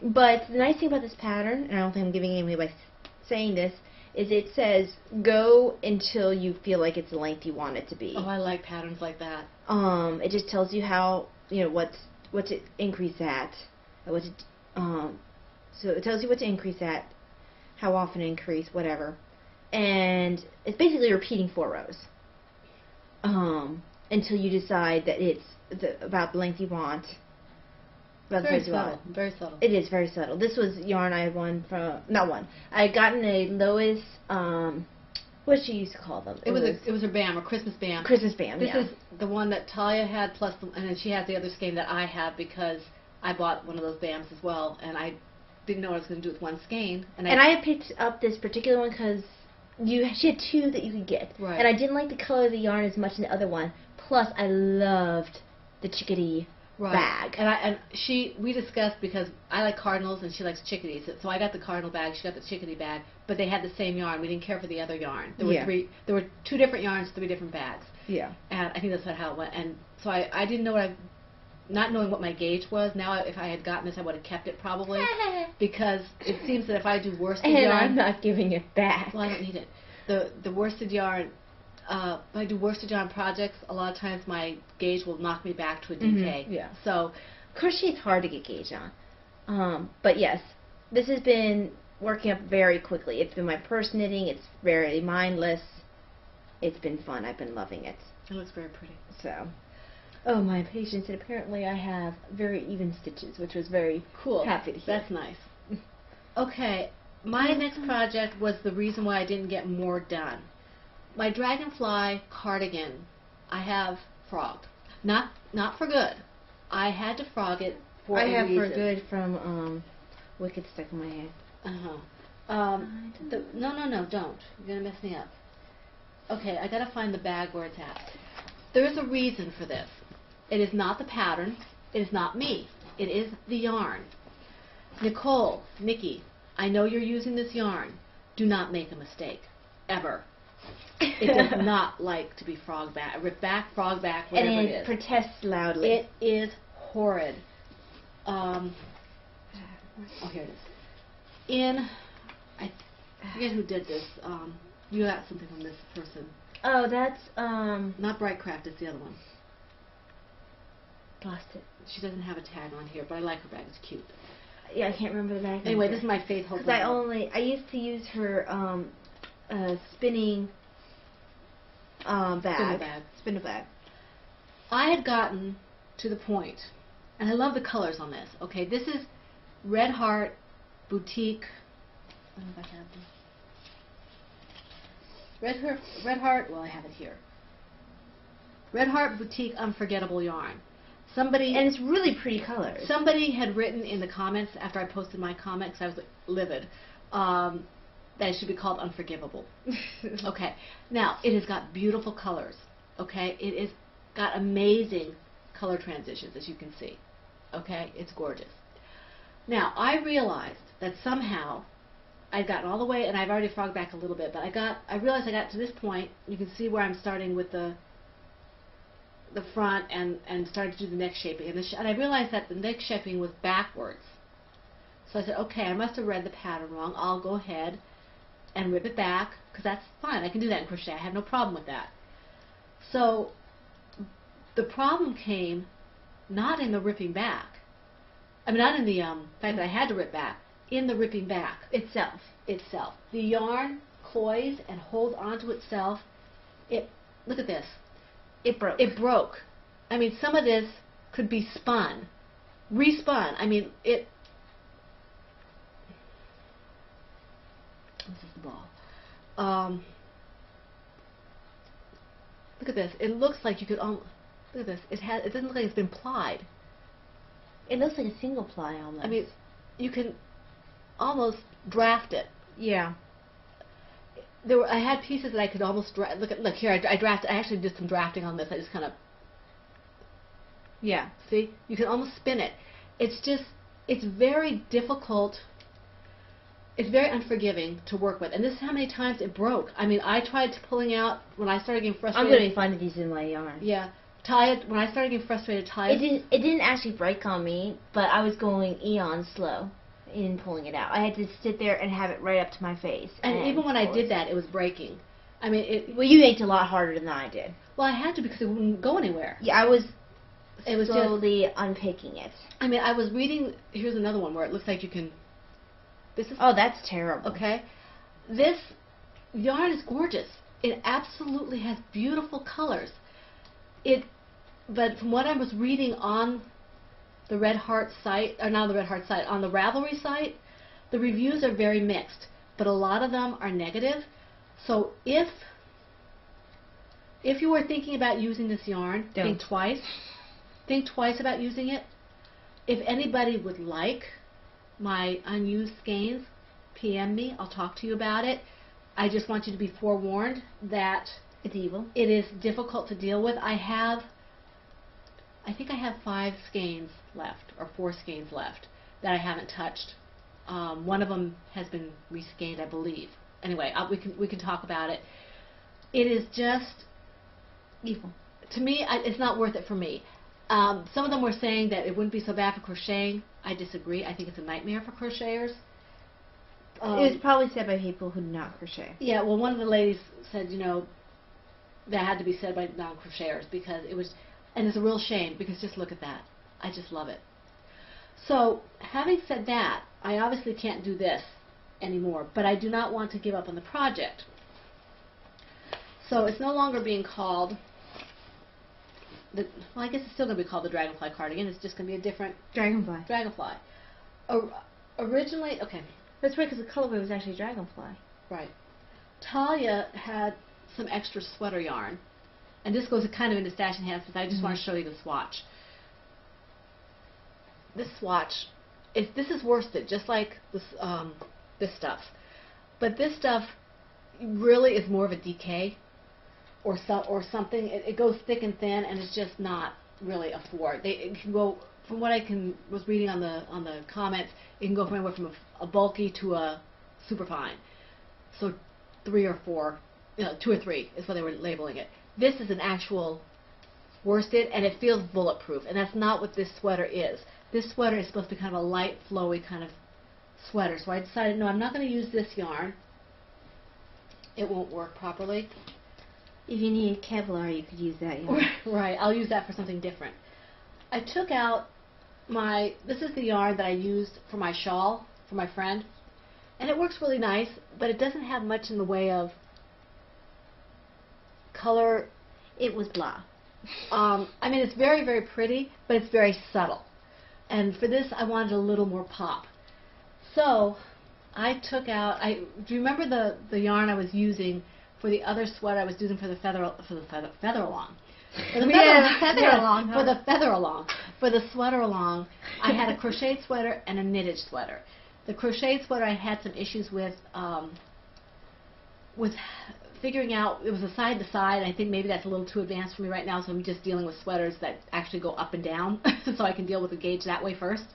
But the nice thing about this pattern, and I don't think I'm giving it away by saying this, is it says go until you feel like it's the length you want it to be. Oh, I like patterns like that. It just tells you how, what to increase at, so it tells you what to increase at, how often to increase, whatever, and it's basically repeating 4 rows, until you decide that it's about the length you want. Very subtle. Very subtle. It is very subtle. This was yarn I had I had gotten a Lois, what did she used to call them? It was her BAM, or Christmas BAM. Christmas BAM, This yeah. is the one that Talia had, plus, and then she has the other skein that I have because I bought one of those BAMs as well, and I didn't know what I was going to do with one skein. And I had picked up this particular one because she had 2 that you could get. Right. And I didn't like the color of the yarn as much as the other one. Plus, I loved the chickadee bag. And we discussed, because I like cardinals and she likes chickadees, so I got the cardinal bag, she got the chickadee bag, but they had the same yarn. We didn't care for the other yarn. There were there were 2 different yarns, 3 different bags. Yeah. And I think that's how it went. And so I didn't know not knowing what my gauge was. Now, if I had gotten this, I would have kept it probably, because it seems that if I do worsted and yarn, I'm not giving it back. well, I don't need it. The worsted yarn. If I do worsted yarn projects, a lot of times my gauge will knock me back to a DK. Yeah. So, Crochet's hard to get gauge on. But yes, this has been working up very quickly. It's been my purse knitting. It's very mindless. It's been fun. I've been loving it. it looks very pretty. So, oh, my patience. And apparently I have very even stitches, which was very Cool. happy to hear. That's nice. Okay, my next project was the reason why I didn't get more done. My Dragonfly cardigan, I have frogged. Not for good. I had to frog it for I a have reason. for good from Wicked stuck in my head. No, don't. You're going to mess me up. Okay, I got to find the bag where it's at. There is a reason for this. It is not the pattern. It is not me. It is the yarn. Nikki, I know you're using this yarn. Do not make a mistake. Ever. It does not like to be frog back, rip back, frog back, whatever and it is. protests loudly. It is horrid. Oh, here it is. I forget who did this. You got something from this person. Oh, that's Not Brightcraft, it's the other one. lost it. She doesn't have a tag on here, but I like her bag. It's cute. Yeah, I can't remember the bag. Anyway, this is my Faith Hope. Because I used to use her spinning bag. Spindle bag. I had gotten to the point, and I love the colors on this. Okay, this is Red Heart Boutique. I don't know if I have them. Red Heart. Well, I have it here. Red Heart Boutique Unforgettable Yarn. And it's really pretty colors. Somebody had written in the comments after I posted my comment, because I was livid, that it should be called Unforgivable. Okay. Now, it has got beautiful colors. Okay. It has got amazing color transitions, as you can see. Okay. It's gorgeous. Now, I realized that somehow I'd gotten all the way, and I've already frogged back a little bit, but I realized I got to this point. You can see where I'm starting with the front and started to do the neck shaping. And I realized that the neck shaping was backwards. So I said, okay, I must have read the pattern wrong. I'll go ahead and rip it back, because that's fine. I can do that in crochet. I have no problem with that. So the problem came not in the ripping back. I mean, not in the fact that I had to rip back. In the ripping back. Itself. The yarn cloys and holds onto itself. Look at this. It broke. It broke. I mean, some of this could be spun, respun. I mean, this is the ball. Look at this. It looks like you could look at this. It doesn't look like it's been plied. It looks like a single ply almost. I mean, you can almost draft it. Yeah. I had pieces that I could almost look here. I actually did some drafting on this. I just kind of. Yeah. See, you can almost spin it. It's very difficult. It's very unforgiving to work with, and this is how many times it broke. I mean, I tried pulling out when I started getting frustrated. I'm going to find these in my yarn. Yeah, when I started getting frustrated, It didn't actually break on me, but I was going eon slow in pulling it out. I had to sit there and have it right up to my face. And even when I did that, it was breaking. I mean, well, you baked a lot harder than I did. Well, I had to, because it wouldn't go anywhere. Yeah, I was. It was slowly unpicking it. I mean, I was reading. Here's another one where it looks like you can. This is. Oh, that's terrible. Okay, this yarn is gorgeous. It absolutely has beautiful colors. But from what I was reading on the Red Heart site, or not the Red Heart site, on the Ravelry site, the reviews are very mixed, but a lot of them are negative. So if you were thinking about using this yarn, think twice. Think twice about using it. If anybody would like my unused skeins, PM me. I'll talk to you about it. I just want you to be forewarned that it's evil. It is difficult to deal with. I have I think I have 5 skeins left, or 4 skeins left, that I haven't touched. One of them has been reskeined, I believe. Anyway, we can talk about it. It is just Evil. To me, it's not worth it for me. Some of them were saying that it wouldn't be so bad for crocheting. I disagree. I think it's a nightmare for crocheters. It was probably said by people who do not crochet. Yeah, well, one of the ladies said, that had to be said by non-crocheters because it was, and it's a real shame because just look at that. I just love it. So, having said that, I obviously can't do this anymore, but I do not want to give up on the project. So it's no longer being called, well, I guess it's still going to be called the Dragonfly cardigan. It's just going to be a different Dragonfly. Dragonfly. Originally, okay. That's right, because the colorway was actually Dragonfly. Right. Talia had some extra sweater yarn, and this goes kind of into Stash and Hands, but I just want to show you the swatch. This swatch, this is worsted, just like this stuff. But this stuff really is more of a DK or something. It goes thick and thin, and it's just not really a 4. It can go, from what I was reading on the comments, it can go from anywhere from a bulky to a super fine. So 3 or 4, 2 or 3 is what they were labeling it. This is an actual worsted, and it feels bulletproof, and that's not what this sweater is. This sweater is supposed to be kind of a light, flowy kind of sweater. So I decided, no, I'm not going to use this yarn. It won't work properly. If you need Kevlar, you could use that yarn. Right, I'll use that for something different. I took out this is the yarn that I used for my shawl for my friend, and it works really nice, but it doesn't have much in the way of color. It was blah. I mean, it's very, very pretty, but it's very subtle. And for this, I wanted a little more pop. So I took out, do you remember the yarn I was using for the other sweater I was using for the feather along? For the feather along. For the sweater along, I had a crocheted sweater and a knitted sweater. The crocheted sweater I had some issues with figuring out, it was a side to side. I think maybe that's a little too advanced for me right now, so I'm just dealing with sweaters that actually go up and down, so I can deal with the gauge that way first.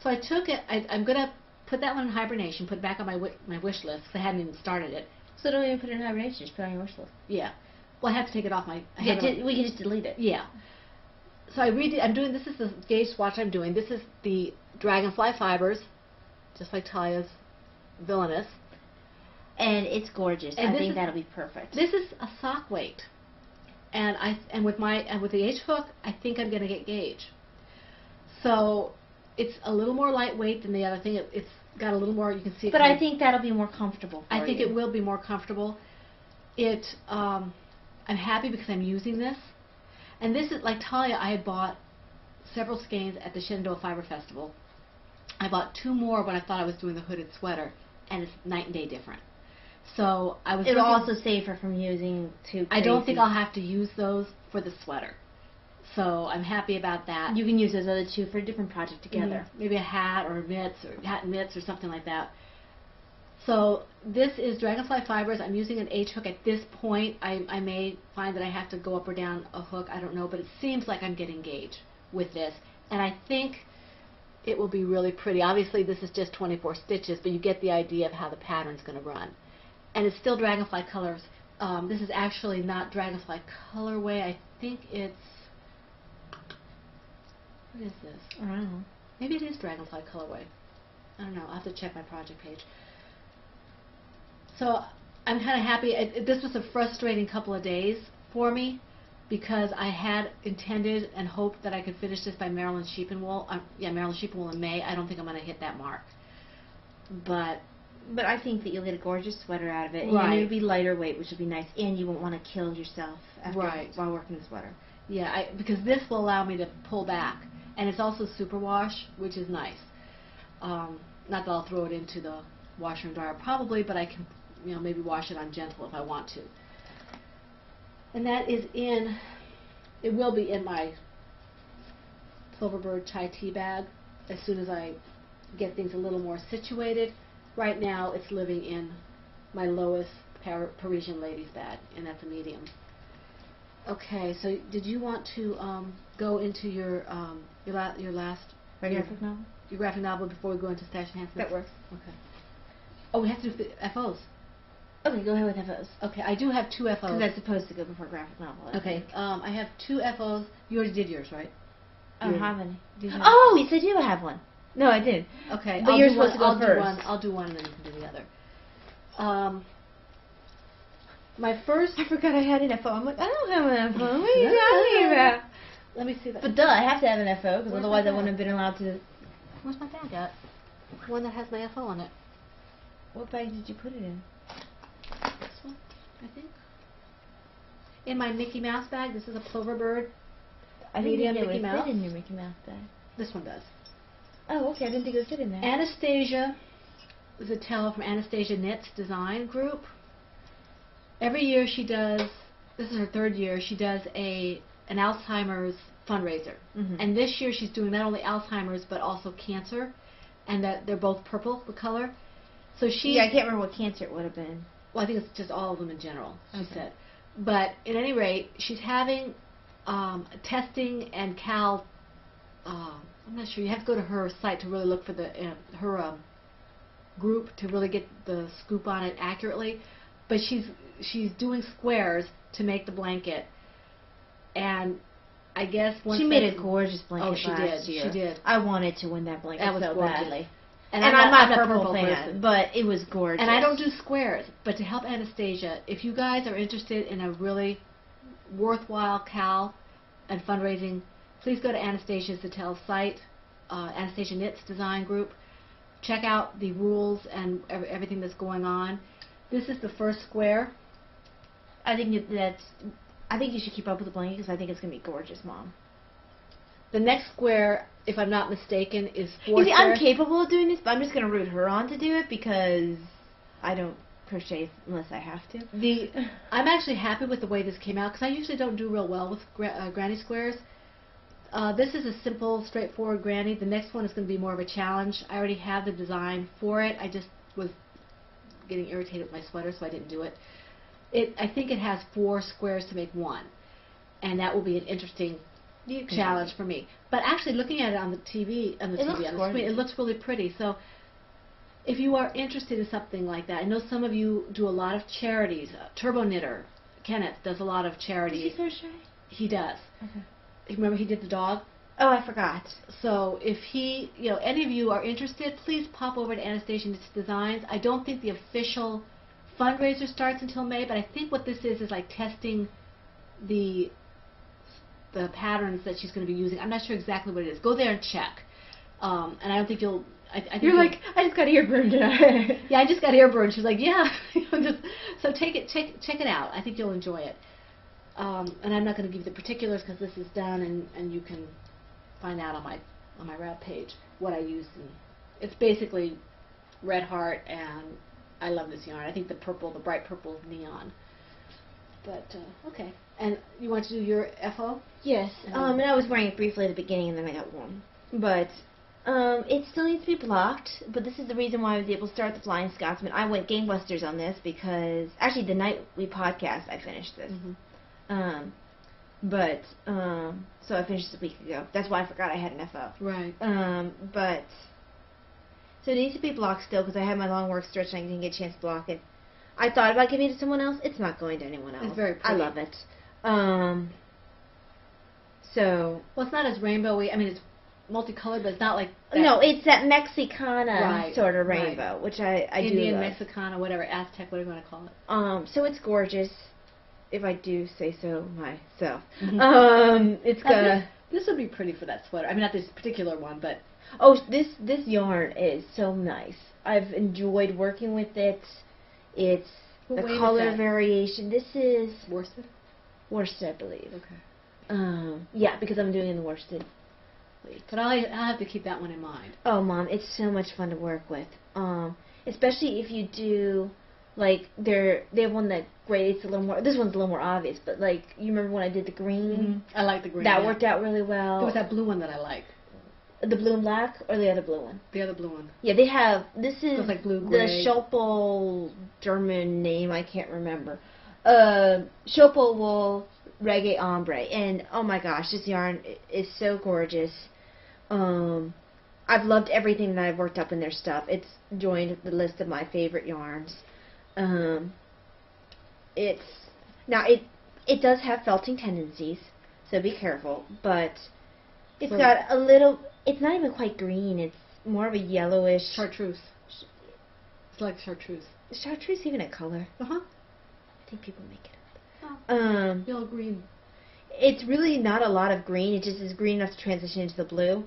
So I took it, I'm going to put that one in hibernation, put it back on my wish list, because I hadn't even started it. So don't even put it in hibernation, just put it on your wish list. Yeah. Well, I have to take it off my... we can just delete it. Yeah. So this is the gauge swatch I'm doing. This is the Dragonfly Fibers, just like Talia's Villainous. And it's gorgeous. And I think that'll be perfect. This is a sock weight, and with the H hook, I think I'm going to get gauge. So it's a little more lightweight than the other thing. It's got a little more. You can see. But I think that'll be more comfortable. I think it will be more comfortable. I'm happy because I'm using this, and this is like Talia. I had bought several skeins at the Shenandoah Fiber Festival. I bought 2 more when I thought I was doing the hooded sweater, and it's night and day different. So I was. It'll also save her from using too crazy. I don't think I'll have to use those for the sweater. So I'm happy about that. You can use those other 2 for a different project together. Maybe a hat or mitts or hat and mitts or something like that. So this is Dragonfly Fibers. I'm using an H hook at this point. I may find that I have to go up or down a hook. I don't know, but it seems like I'm getting gauge with this, and I think it will be really pretty. Obviously, this is just 24 stitches, but you get the idea of how the pattern's going to run. And it's still Dragonfly colors. This is actually not Dragonfly colorway. I think it's... What is this? I don't know. Maybe it is Dragonfly colorway. I don't know. I'll have to check my project page. So I'm kind of happy. This was a frustrating couple of days for me because I had intended and hoped that I could finish this by Maryland Sheep and Wool. Maryland Sheep and Wool in May. I don't think I'm going to hit that mark. But I think that you'll get a gorgeous sweater out of it. Right. And it'll be lighter weight, which will be nice. And you won't want to kill yourself while working the sweater. Yeah, because this will allow me to pull back. And it's also superwash, which is nice. Not that I'll throw it into the washer and dryer probably, but I can maybe wash it on gentle if I want to. And that is it will be in my Cloverbird chai tea bag as soon as I get things a little more situated. Right now it's living in my Lois Parisian Ladies bag, and that's a medium. Okay, so did you want to go into your last graphic novel? Your graphic novel before we go into stash enhancements? That works. Okay. Oh, we have to do FOs. Okay, go ahead with FOs. Okay, I do have 2 FOs. Because that's supposed to go before graphic novel. Okay, I have 2 FOs. You already did yours, right? I don't have any. Did you Oh, you said you have one. No, I didn't. Okay, but you're supposed to go first. I'll do one, and then you can do the other. My first. I forgot I had an FO. I'm like, I don't have an FO. What are you talking about? Let me see that. But duh, I have to have an FO because Where's otherwise my I wouldn't have been allowed to. Where's my bag at? One that has my FO on it. What bag did you put it in? This one, I think. In my Mickey Mouse bag. This is a plover bird. I didn't think it Mickey would Mouse. fit in your Mickey Mouse bag. This one does. Oh, okay. I didn't think it would fit in there. Anastasia Zattel from Anastasia Knits Design Group. Every year she does, this is her 3rd year, she does an Alzheimer's fundraiser. Mm-hmm. And this year she's doing not only Alzheimer's but also cancer, and that they're both purple, the color. So she. Yeah, I can't remember what cancer it would have been. Well, I think it's just all of them in general, she Okay. said. But at any rate, she's having testing and Cal. I'm not sure. You have to go to her site to really look for her group to really get the scoop on it accurately. But she's doing squares to make the blanket, and I guess once She made a gorgeous blanket. Oh, she last did. year. She did. I wanted to win that blanket That was so gorgeous. badly. And I'm not a purple fan, person. but it was gorgeous. And I don't do squares, but to help Anastasia, if you guys are interested in a really worthwhile Cal and fundraising, please go to Anastasia Zattel's site, Anastasia Knits Design Group. Check out the rules and everything that's going on. This is the first square. I think you should keep up with the blanket because I think it's gonna be gorgeous, Mom. The next square, if I'm not mistaken, is 4 You see, I'm squares. capable of doing this, but I'm just gonna root her on to do it because I don't crochet unless I have to. I'm actually happy with the way this came out because I usually don't do real well with granny squares. This is a simple, straightforward granny. The next one is going to be more of a challenge. I already have the design for it. I just was getting irritated with my sweater, so I didn't do it. I think it has 4 squares to make one, and that will be an interesting challenge for me. But actually, looking at it on the TV, on the screen, it looks really pretty. So, if you are interested in something like that, I know some of you do a lot of charities. Turbo Knitter, Kenneth, does a lot of charities. Does he crochet? He does. Okay. Remember, he did the dog. Oh, I forgot. So if any of you are interested, please pop over to Anastasia Knits Designs. I don't think the official fundraiser starts until May, but I think what this is like testing the patterns that she's going to be using. I'm not sure exactly what it is. Go there and check. And I don't think you'll. I think You're like, I just got earburned. yeah, I just got earburned. She's like, yeah. So check it out. I think you'll enjoy it. And I'm not going to give you the particulars because this is done, and you can find out on my Rad page what I use. And it's basically Red Heart, and I love this yarn. I think the bright purple is neon. But okay. And you want to do your FO? Yes. And I was wearing it briefly at the beginning, and then I got warm. But it still needs to be blocked. But this is the reason why I was able to start the Flying Scotsman. I went gangbusters on this because actually the night we podcast, I finished this. Mm-hmm. So I finished this a week ago. That's why I forgot I had an FO. Right. But so it needs to be blocked still because I had my long work stretch and I didn't get a chance to block it. I thought about giving it to someone else. It's not going to anyone else. It's very pretty. I love it. So well, it's not as rainbowy. I mean, it's multicolored, but it's not like that. No, it's that Mexicana Right, sort of rainbow, which I do Indian, love. Mexicana, whatever, Aztec, whatever you want to call it. So it's gorgeous, if I do say so myself. Mhm. It's gonna. This would be pretty for that sweater. I mean, not this particular one, but Oh, this yarn is so nice. I've enjoyed working with it. It's What the weight is color that? variation. This is worsted. worsted, I believe. Okay. Yeah, because I'm doing the worsted. But I'll have to keep that one in mind. Oh, Mom, it's so much fun to work with. Especially if you do, like, they have one that grades a little more. This one's a little more obvious, but like, you remember when I did the green? I like the green. That yeah. worked out really well. There was that blue one that I like. The blue and black or the other blue one? The other blue one. Yeah, they have. This is Looks like blue the gray. Schopel German name. I can't remember. Schopel wool Reggae Ombre, and oh my gosh, this yarn is so gorgeous. I've loved everything that I've worked up in their stuff. It's joined the list of my favorite yarns. It does have felting tendencies, so be careful, but it's got a little, it's not even quite green, it's more of a yellowish. Chartreuse. It's like chartreuse. Is chartreuse even a color? Uh-huh. I think people make it up. Oh. Yellow green. It's really not a lot of green, it just is green enough to transition into the blue.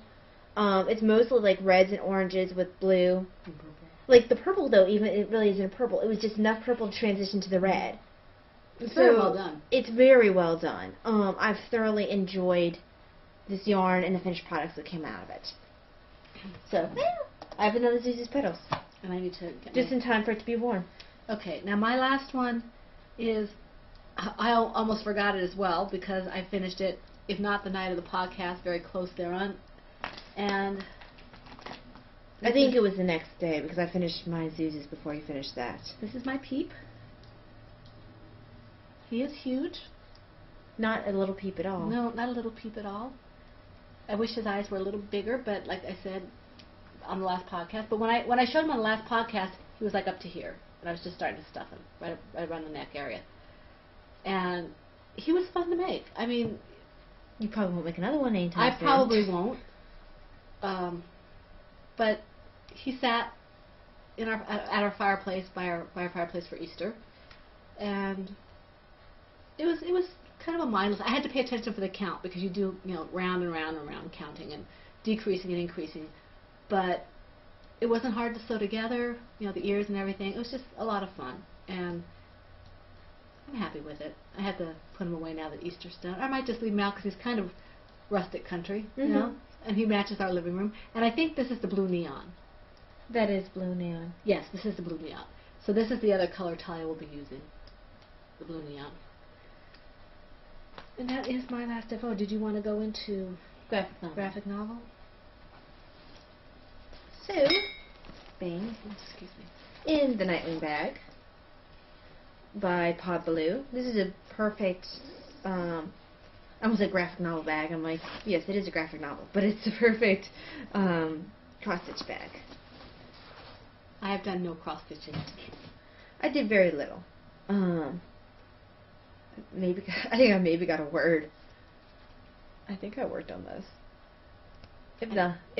It's mostly like reds and oranges with blue. And purple. Like the purple though, even it really isn't purple. It was just enough purple to transition to the red. It's very well done. It's very well done. I've thoroughly enjoyed this yarn and the finished products that came out of it. So, I have another Zuzu's Petals. And I need to get just in time for it to be worn. Okay, now my last one is, I almost forgot it as well because I finished it, if not the night of the podcast, very close thereon. And I think it was the next day because I finished my Zuzu's before you finished that. This is my Peep. He is huge. Not a little peep at all. No, not a little Peep at all. I wish his eyes were a little bigger, but like I said on the last podcast, but when I showed him on the last podcast, he was like up to here, and I was just starting to stuff him right around the neck area. And he was fun to make. I mean, you probably won't make another one anytime soon. I probably won't. But he sat in at our fireplace by our fireplace for Easter, and it was kind of a mindless. I had to pay attention for the count because you do round and round and round counting and decreasing and increasing, but it wasn't hard to sew together. The ears and everything. It was just a lot of fun, and I'm happy with it. I had to put him away now that Easter's done. I might just leave him out because he's kind of rustic country, and he matches our living room. And I think this is the blue neon. That is blue neon. Yes, this is the blue neon. So this is the other color Talia will be using, the blue neon. And that is my last FO. Did you want to go into graphic novel? So, bang. Excuse me. In the Nightwing Bag by Pod Blue. This is a perfect, I almost said graphic novel bag. I'm like, yes, it is a graphic novel, but it's a perfect cross-stitch bag. I have done no cross-stitching. I did very little. Maybe I think I maybe got a word. I think I worked on this. If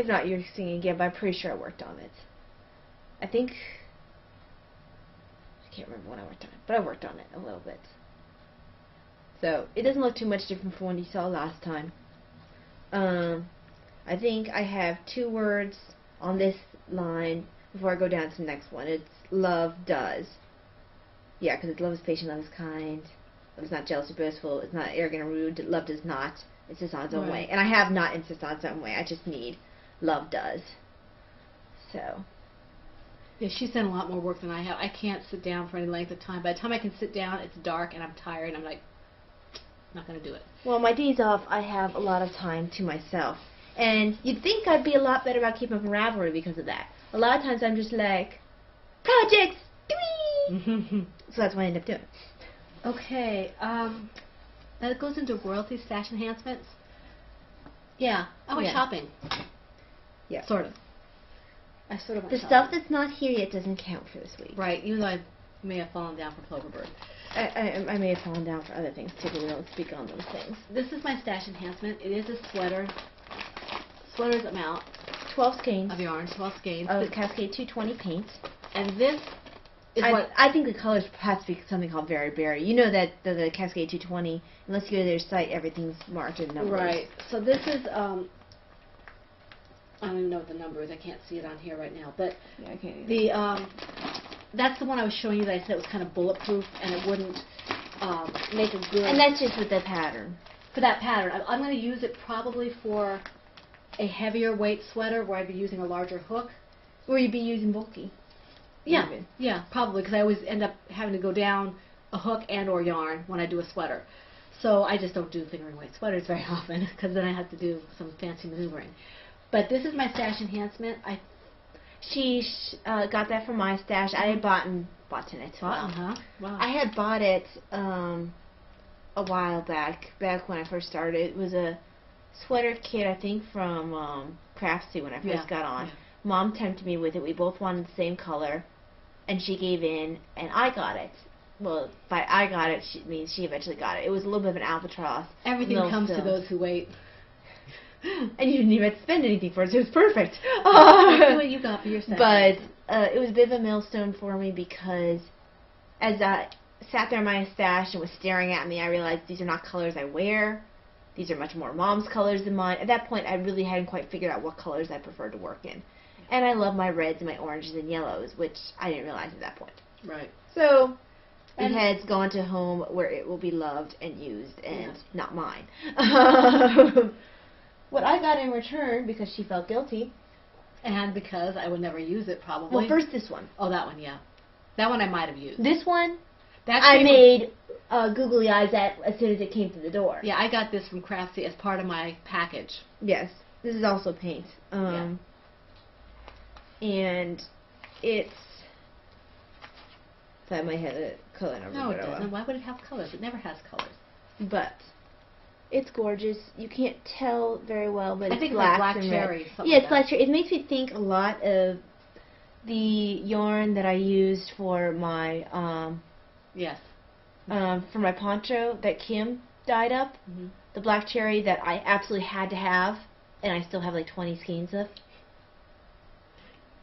not, you're singing again. But I'm pretty sure I worked on it. I can't remember when I worked on it, but I worked on it a little bit. So it doesn't look too much different from what you saw last time. I think I have 2 words on this line before I go down to the next one. It's love does. Yeah, because it's love is patient, love is kind. Love is not jealous or boastful. It's not arrogant or rude. Love does not insist on its own way. And I have not insisted on its own way. I just need love does. So. Yeah, she's done a lot more work than I have. I can't sit down for any length of time. By the time I can sit down, it's dark and I'm tired and I'm like, not going to do it. Well, my days off, I have a lot of time to myself. And you'd think I'd be a lot better about keeping up with Ravelry because of that. A lot of times I'm just like, projects! Dwee! So that's what I end up doing. Okay, that goes into royalty stash enhancements. Yeah, I went shopping. Yeah. Sort of. I sort of went The shopping. stuff that's not here yet doesn't count for this week. Right, even though I may have fallen down for Cloverbird. I may have fallen down for other things too, but we don't speak on those things. This is my stash enhancement. It is a sweater. Sweater's amount 12 skeins of yarn, 12 skeins. of Cascade 220 paint. And this is I think the colors have to be something called Very Berry. You know that the Cascade 220, unless you go to their site, everything's marked in numbers. Right. So this is, I don't even know what the number is. I can't see it on here right now. But yeah, I can't either. That's the one I was showing you that I said it was kind of bulletproof and it wouldn't make a good... And that's just with the pattern. For that pattern. I'm going to use it probably for a heavier weight sweater where I'd be using a larger hook. Or you'd be using bulky. Yeah, Even. yeah, probably, because I always end up having to go down a hook and or yarn when I do a sweater. So I just don't do fingering weight sweaters very often, because then I have to do some fancy maneuvering. But this is my stash enhancement. She got that from my stash. I had bought it as well. Wow. I had bought it a while back when I first started. It was a sweater kit, I think, from Craftsy when I first got on. Yeah. Mom tempted me with it. We both wanted the same color, and she gave in, and I got it. Well, by I got it, she means she eventually got it. It was a little bit of an albatross. Everything comes to those who wait. And you didn't even have to spend anything for it, so it was perfect. That's what you got for your set. But it was a bit of a millstone for me because as I sat there in my stash and was staring at me, I realized these are not colors I wear. These are much more Mom's colors than mine. At that point, I really hadn't quite figured out what colors I preferred to work in. And I love my reds and my oranges and yellows, which I didn't realize at that point. Right. So it has gone to home where it will be loved and used and not mine. What I got in return, because she felt guilty. And because I would never use it, probably. Well, first this one. Oh, that one, yeah. That one I might have used. This one, That I came made googly eyes at as soon as it came through the door. Yeah, I got this from Craftsy as part of my package. Yes. This is also paint. And it's... That might have a color number. No, it doesn't. Why would it have colors? It never has colors. But it's gorgeous. You can't tell very well, but I it's think black it's like black and cherry. red. Something Yeah, it's like black cherry. It makes me think a lot of the yarn that I used for my Yes. for my poncho that Kim dyed up. Mm-hmm. The black cherry that I absolutely had to have, and I still have like 20 skeins of.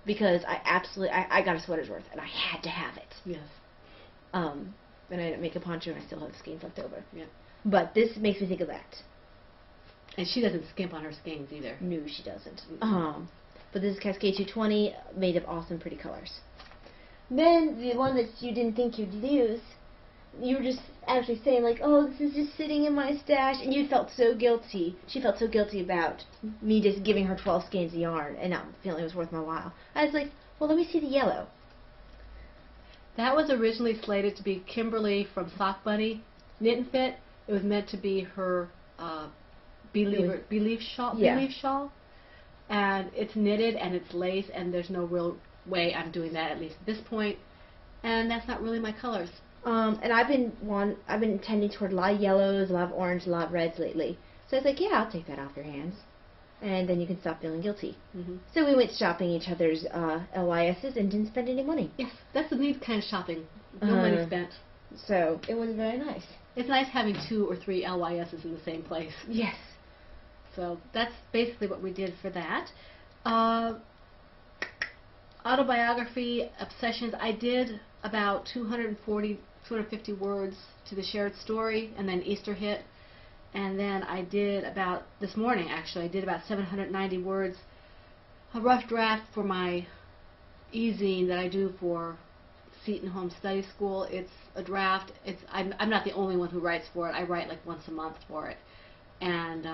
Because I got a sweater's worth, and I had to have it. Yes. And I didn't make a poncho, and I still have skeins left over. Yeah. But this makes me think of that. And she doesn't skimp on her skeins either. No, she doesn't. Mm-hmm. But this is Cascade 220, made of awesome, pretty colors. Then, the one that you didn't think you'd use, you were just actually saying, like, oh, this is just sitting in my stash, and you felt so guilty. She felt so guilty about me just giving her 12 skeins of yarn and not feeling it was worth my while. I was like, well, let me see the yellow. That was originally slated to be Kimberly from Sock Bunny Knit and Fit. It was meant to be her Believe shawl. Yeah. Believe shawl. And it's knitted and it's lace, and there's no real way I'm doing that, at least at this point. And that's not really my colors. And I've been tending toward a lot of yellows, a lot of orange, a lot of reds lately. So I was like, yeah, I'll take that off your hands. And then you can stop feeling guilty. Mm-hmm. So we went shopping each other's LYSs and didn't spend any money. Yes, that's the neat kind of shopping. No money spent. So it was very nice. It's nice having 2 or 3 LYSs in the same place. Yes. So that's basically what we did for that. Autobiography, obsessions. I did about 250 words to the shared story, and then Easter hit. And then I did about, this morning actually, I did about 790 words, a rough draft for my e-zine that I do for Seton Home Study School. It's a draft. I'm not the only one who writes for it. I write like once a month for it. And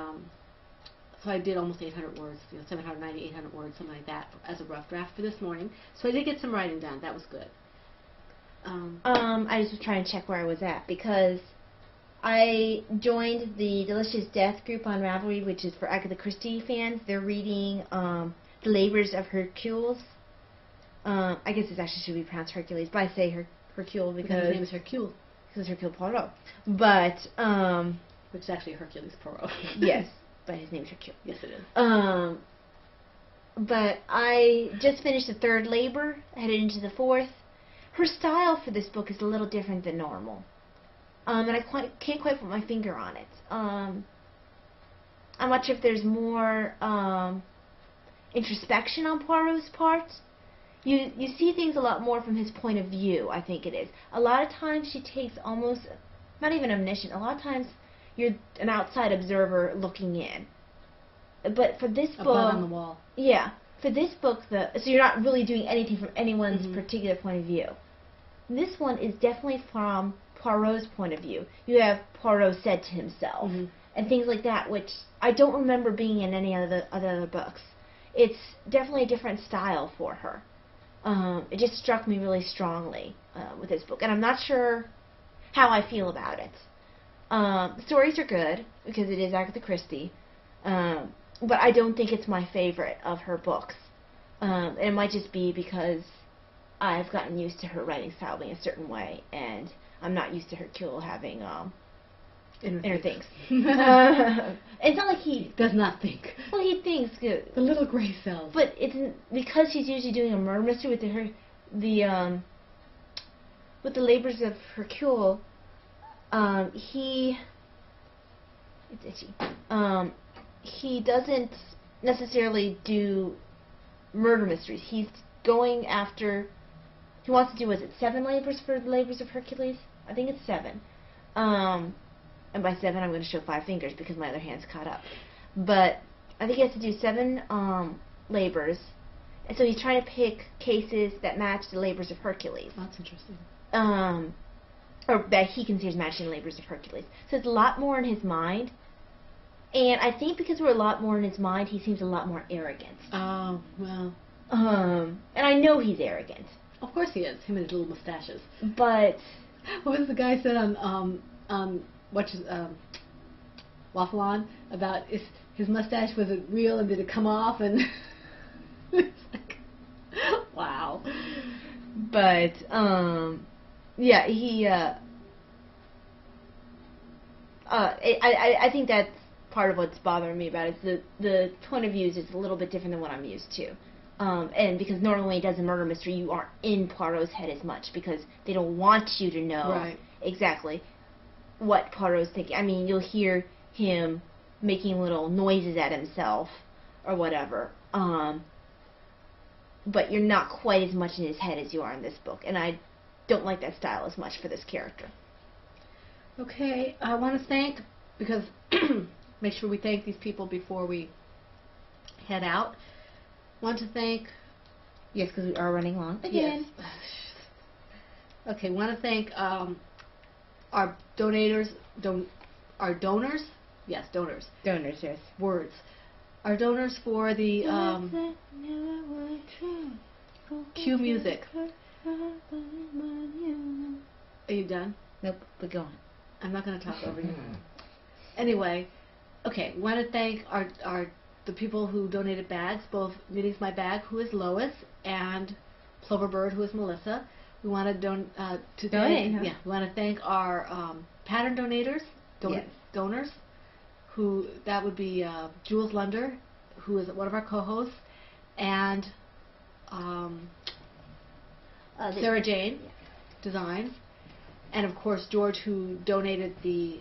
so I did almost 800 words, 790, 800 words, something like that, as a rough draft for this morning. So I did get some writing done. That was good. I just was trying to check where I was at because I joined the Delicious Death group on Ravelry, which is for Agatha Christie fans. They're reading The Labors of Hercules. I guess it actually should be pronounced Hercules, but I say Hercule because his name is Hercule. Because Hercule Poirot. But, which is actually Hercules Poirot. yes, but his name is Hercule. Yes, it is. But I just finished the 3rd labor, headed into the 4th. Her style for this book is a little different than normal. And I can't quite put my finger on it. I'm not sure if there's more introspection on Poirot's part. You see things a lot more from his point of view, I think it is. A lot of times she takes almost, not even omniscient, a lot of times you're an outside observer looking in. But for this book... Above on the wall. Yeah. For this book, so you're not really doing anything from anyone's particular point of view. This one is definitely from Poirot's point of view. You have Poirot said to himself, and things like that, which I don't remember being in any of the other books. It's definitely a different style for her. It just struck me really strongly with this book, and I'm not sure how I feel about it. The stories are good, because it is Agatha Christie, but I don't think it's my favorite of her books. It might just be because I've gotten used to her writing style being a certain way, and I'm not used to Hercule having Inner thinks. It's not like he does not think. Well, he thinks good. The little gray cells. But it's because she's usually doing a murder mystery with with the labors of Hercule. It's itchy. He doesn't necessarily do murder mysteries. He's going after. He wants to do, was it 7 labors for the labors of Hercules? I think it's 7. And by 7, I'm going to show 5 fingers because my other hand's caught up. But I think he has to do 7 labors. And so he's trying to pick cases that match the labors of Hercules. That's interesting. Or that he considers matching the labors of Hercules. So it's a lot more in his mind. And I think because we're a lot more in his mind, he seems a lot more arrogant. Oh, well. And I know he's arrogant. Of course he is. Him and his little mustaches. But what was the guy said on Waffle On about his mustache wasn't real and did it come off and it's like, wow. But yeah, he I think that's part of what's bothering me about it. Is the point of view is just a little bit different than what I'm used to. And because normally when he does a murder mystery, you aren't in Poirot's head as much because they don't want you to know exactly what Poirot's thinking. I mean, you'll hear him making little noises at himself or whatever. But you're not quite as much in his head as you are in this book. And I don't like that style as much for this character. Okay, I want to thank, because make sure we thank these people before we head out. Want to thank... Yes, because we are running long again. Yes. Okay, want to thank our donors. Yes, donors. Donors, yes. Words. Our donors for the cue music. Are you done? Nope, but go on. I'm not going to talk over you. Anyway, okay, want to thank the people who donated bags, both Knitting's My Bag, who is Lois, and Ploverbird, who is Melissa. We want to donate. Yeah, we want to thank our pattern donors, who that would be Jules Lunder, who is one of our co-hosts, and Sarah Jane Designs, and of course George, who donated the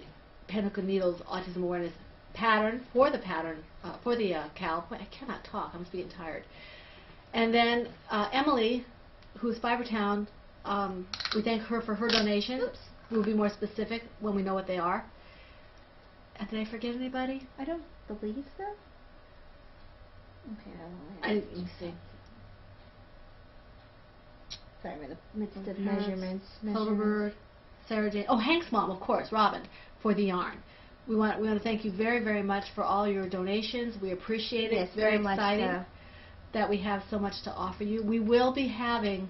Penhook Needles Autism Awareness pattern for the CAL. I cannot talk. I'm getting tired. And then Emily, who's Fibertown. We thank her for her donations. Oops. We'll be more specific when we know what they are. Did I forget anybody? I don't believe so. Okay, let me see. Sorry, I'm in the midst of measurements. Ploverbird, Sarah Jane. Oh, Hank's mom, of course, Robin, for the yarn. We want to thank you very, very much for all your donations. We appreciate it. Yes, it's very much exciting that we have so much to offer you. We will be having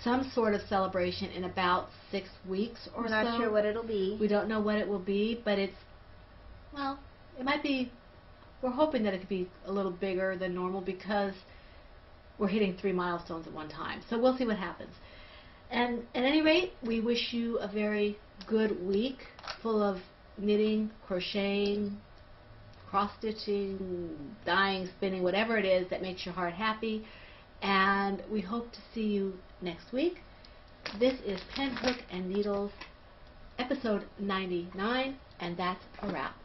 some sort of celebration in about 6 weeks or so. We're not sure what it'll be. We don't know what it will be, but it might be, we're hoping that it could be a little bigger than normal because we're hitting 3 milestones at one time. So we'll see what happens. And at any rate, we wish you a very good week full of knitting, crocheting, cross-stitching, dyeing, spinning, whatever it is that makes your heart happy. And we hope to see you next week. This is Penhook and Needles, episode 99, and that's a wrap.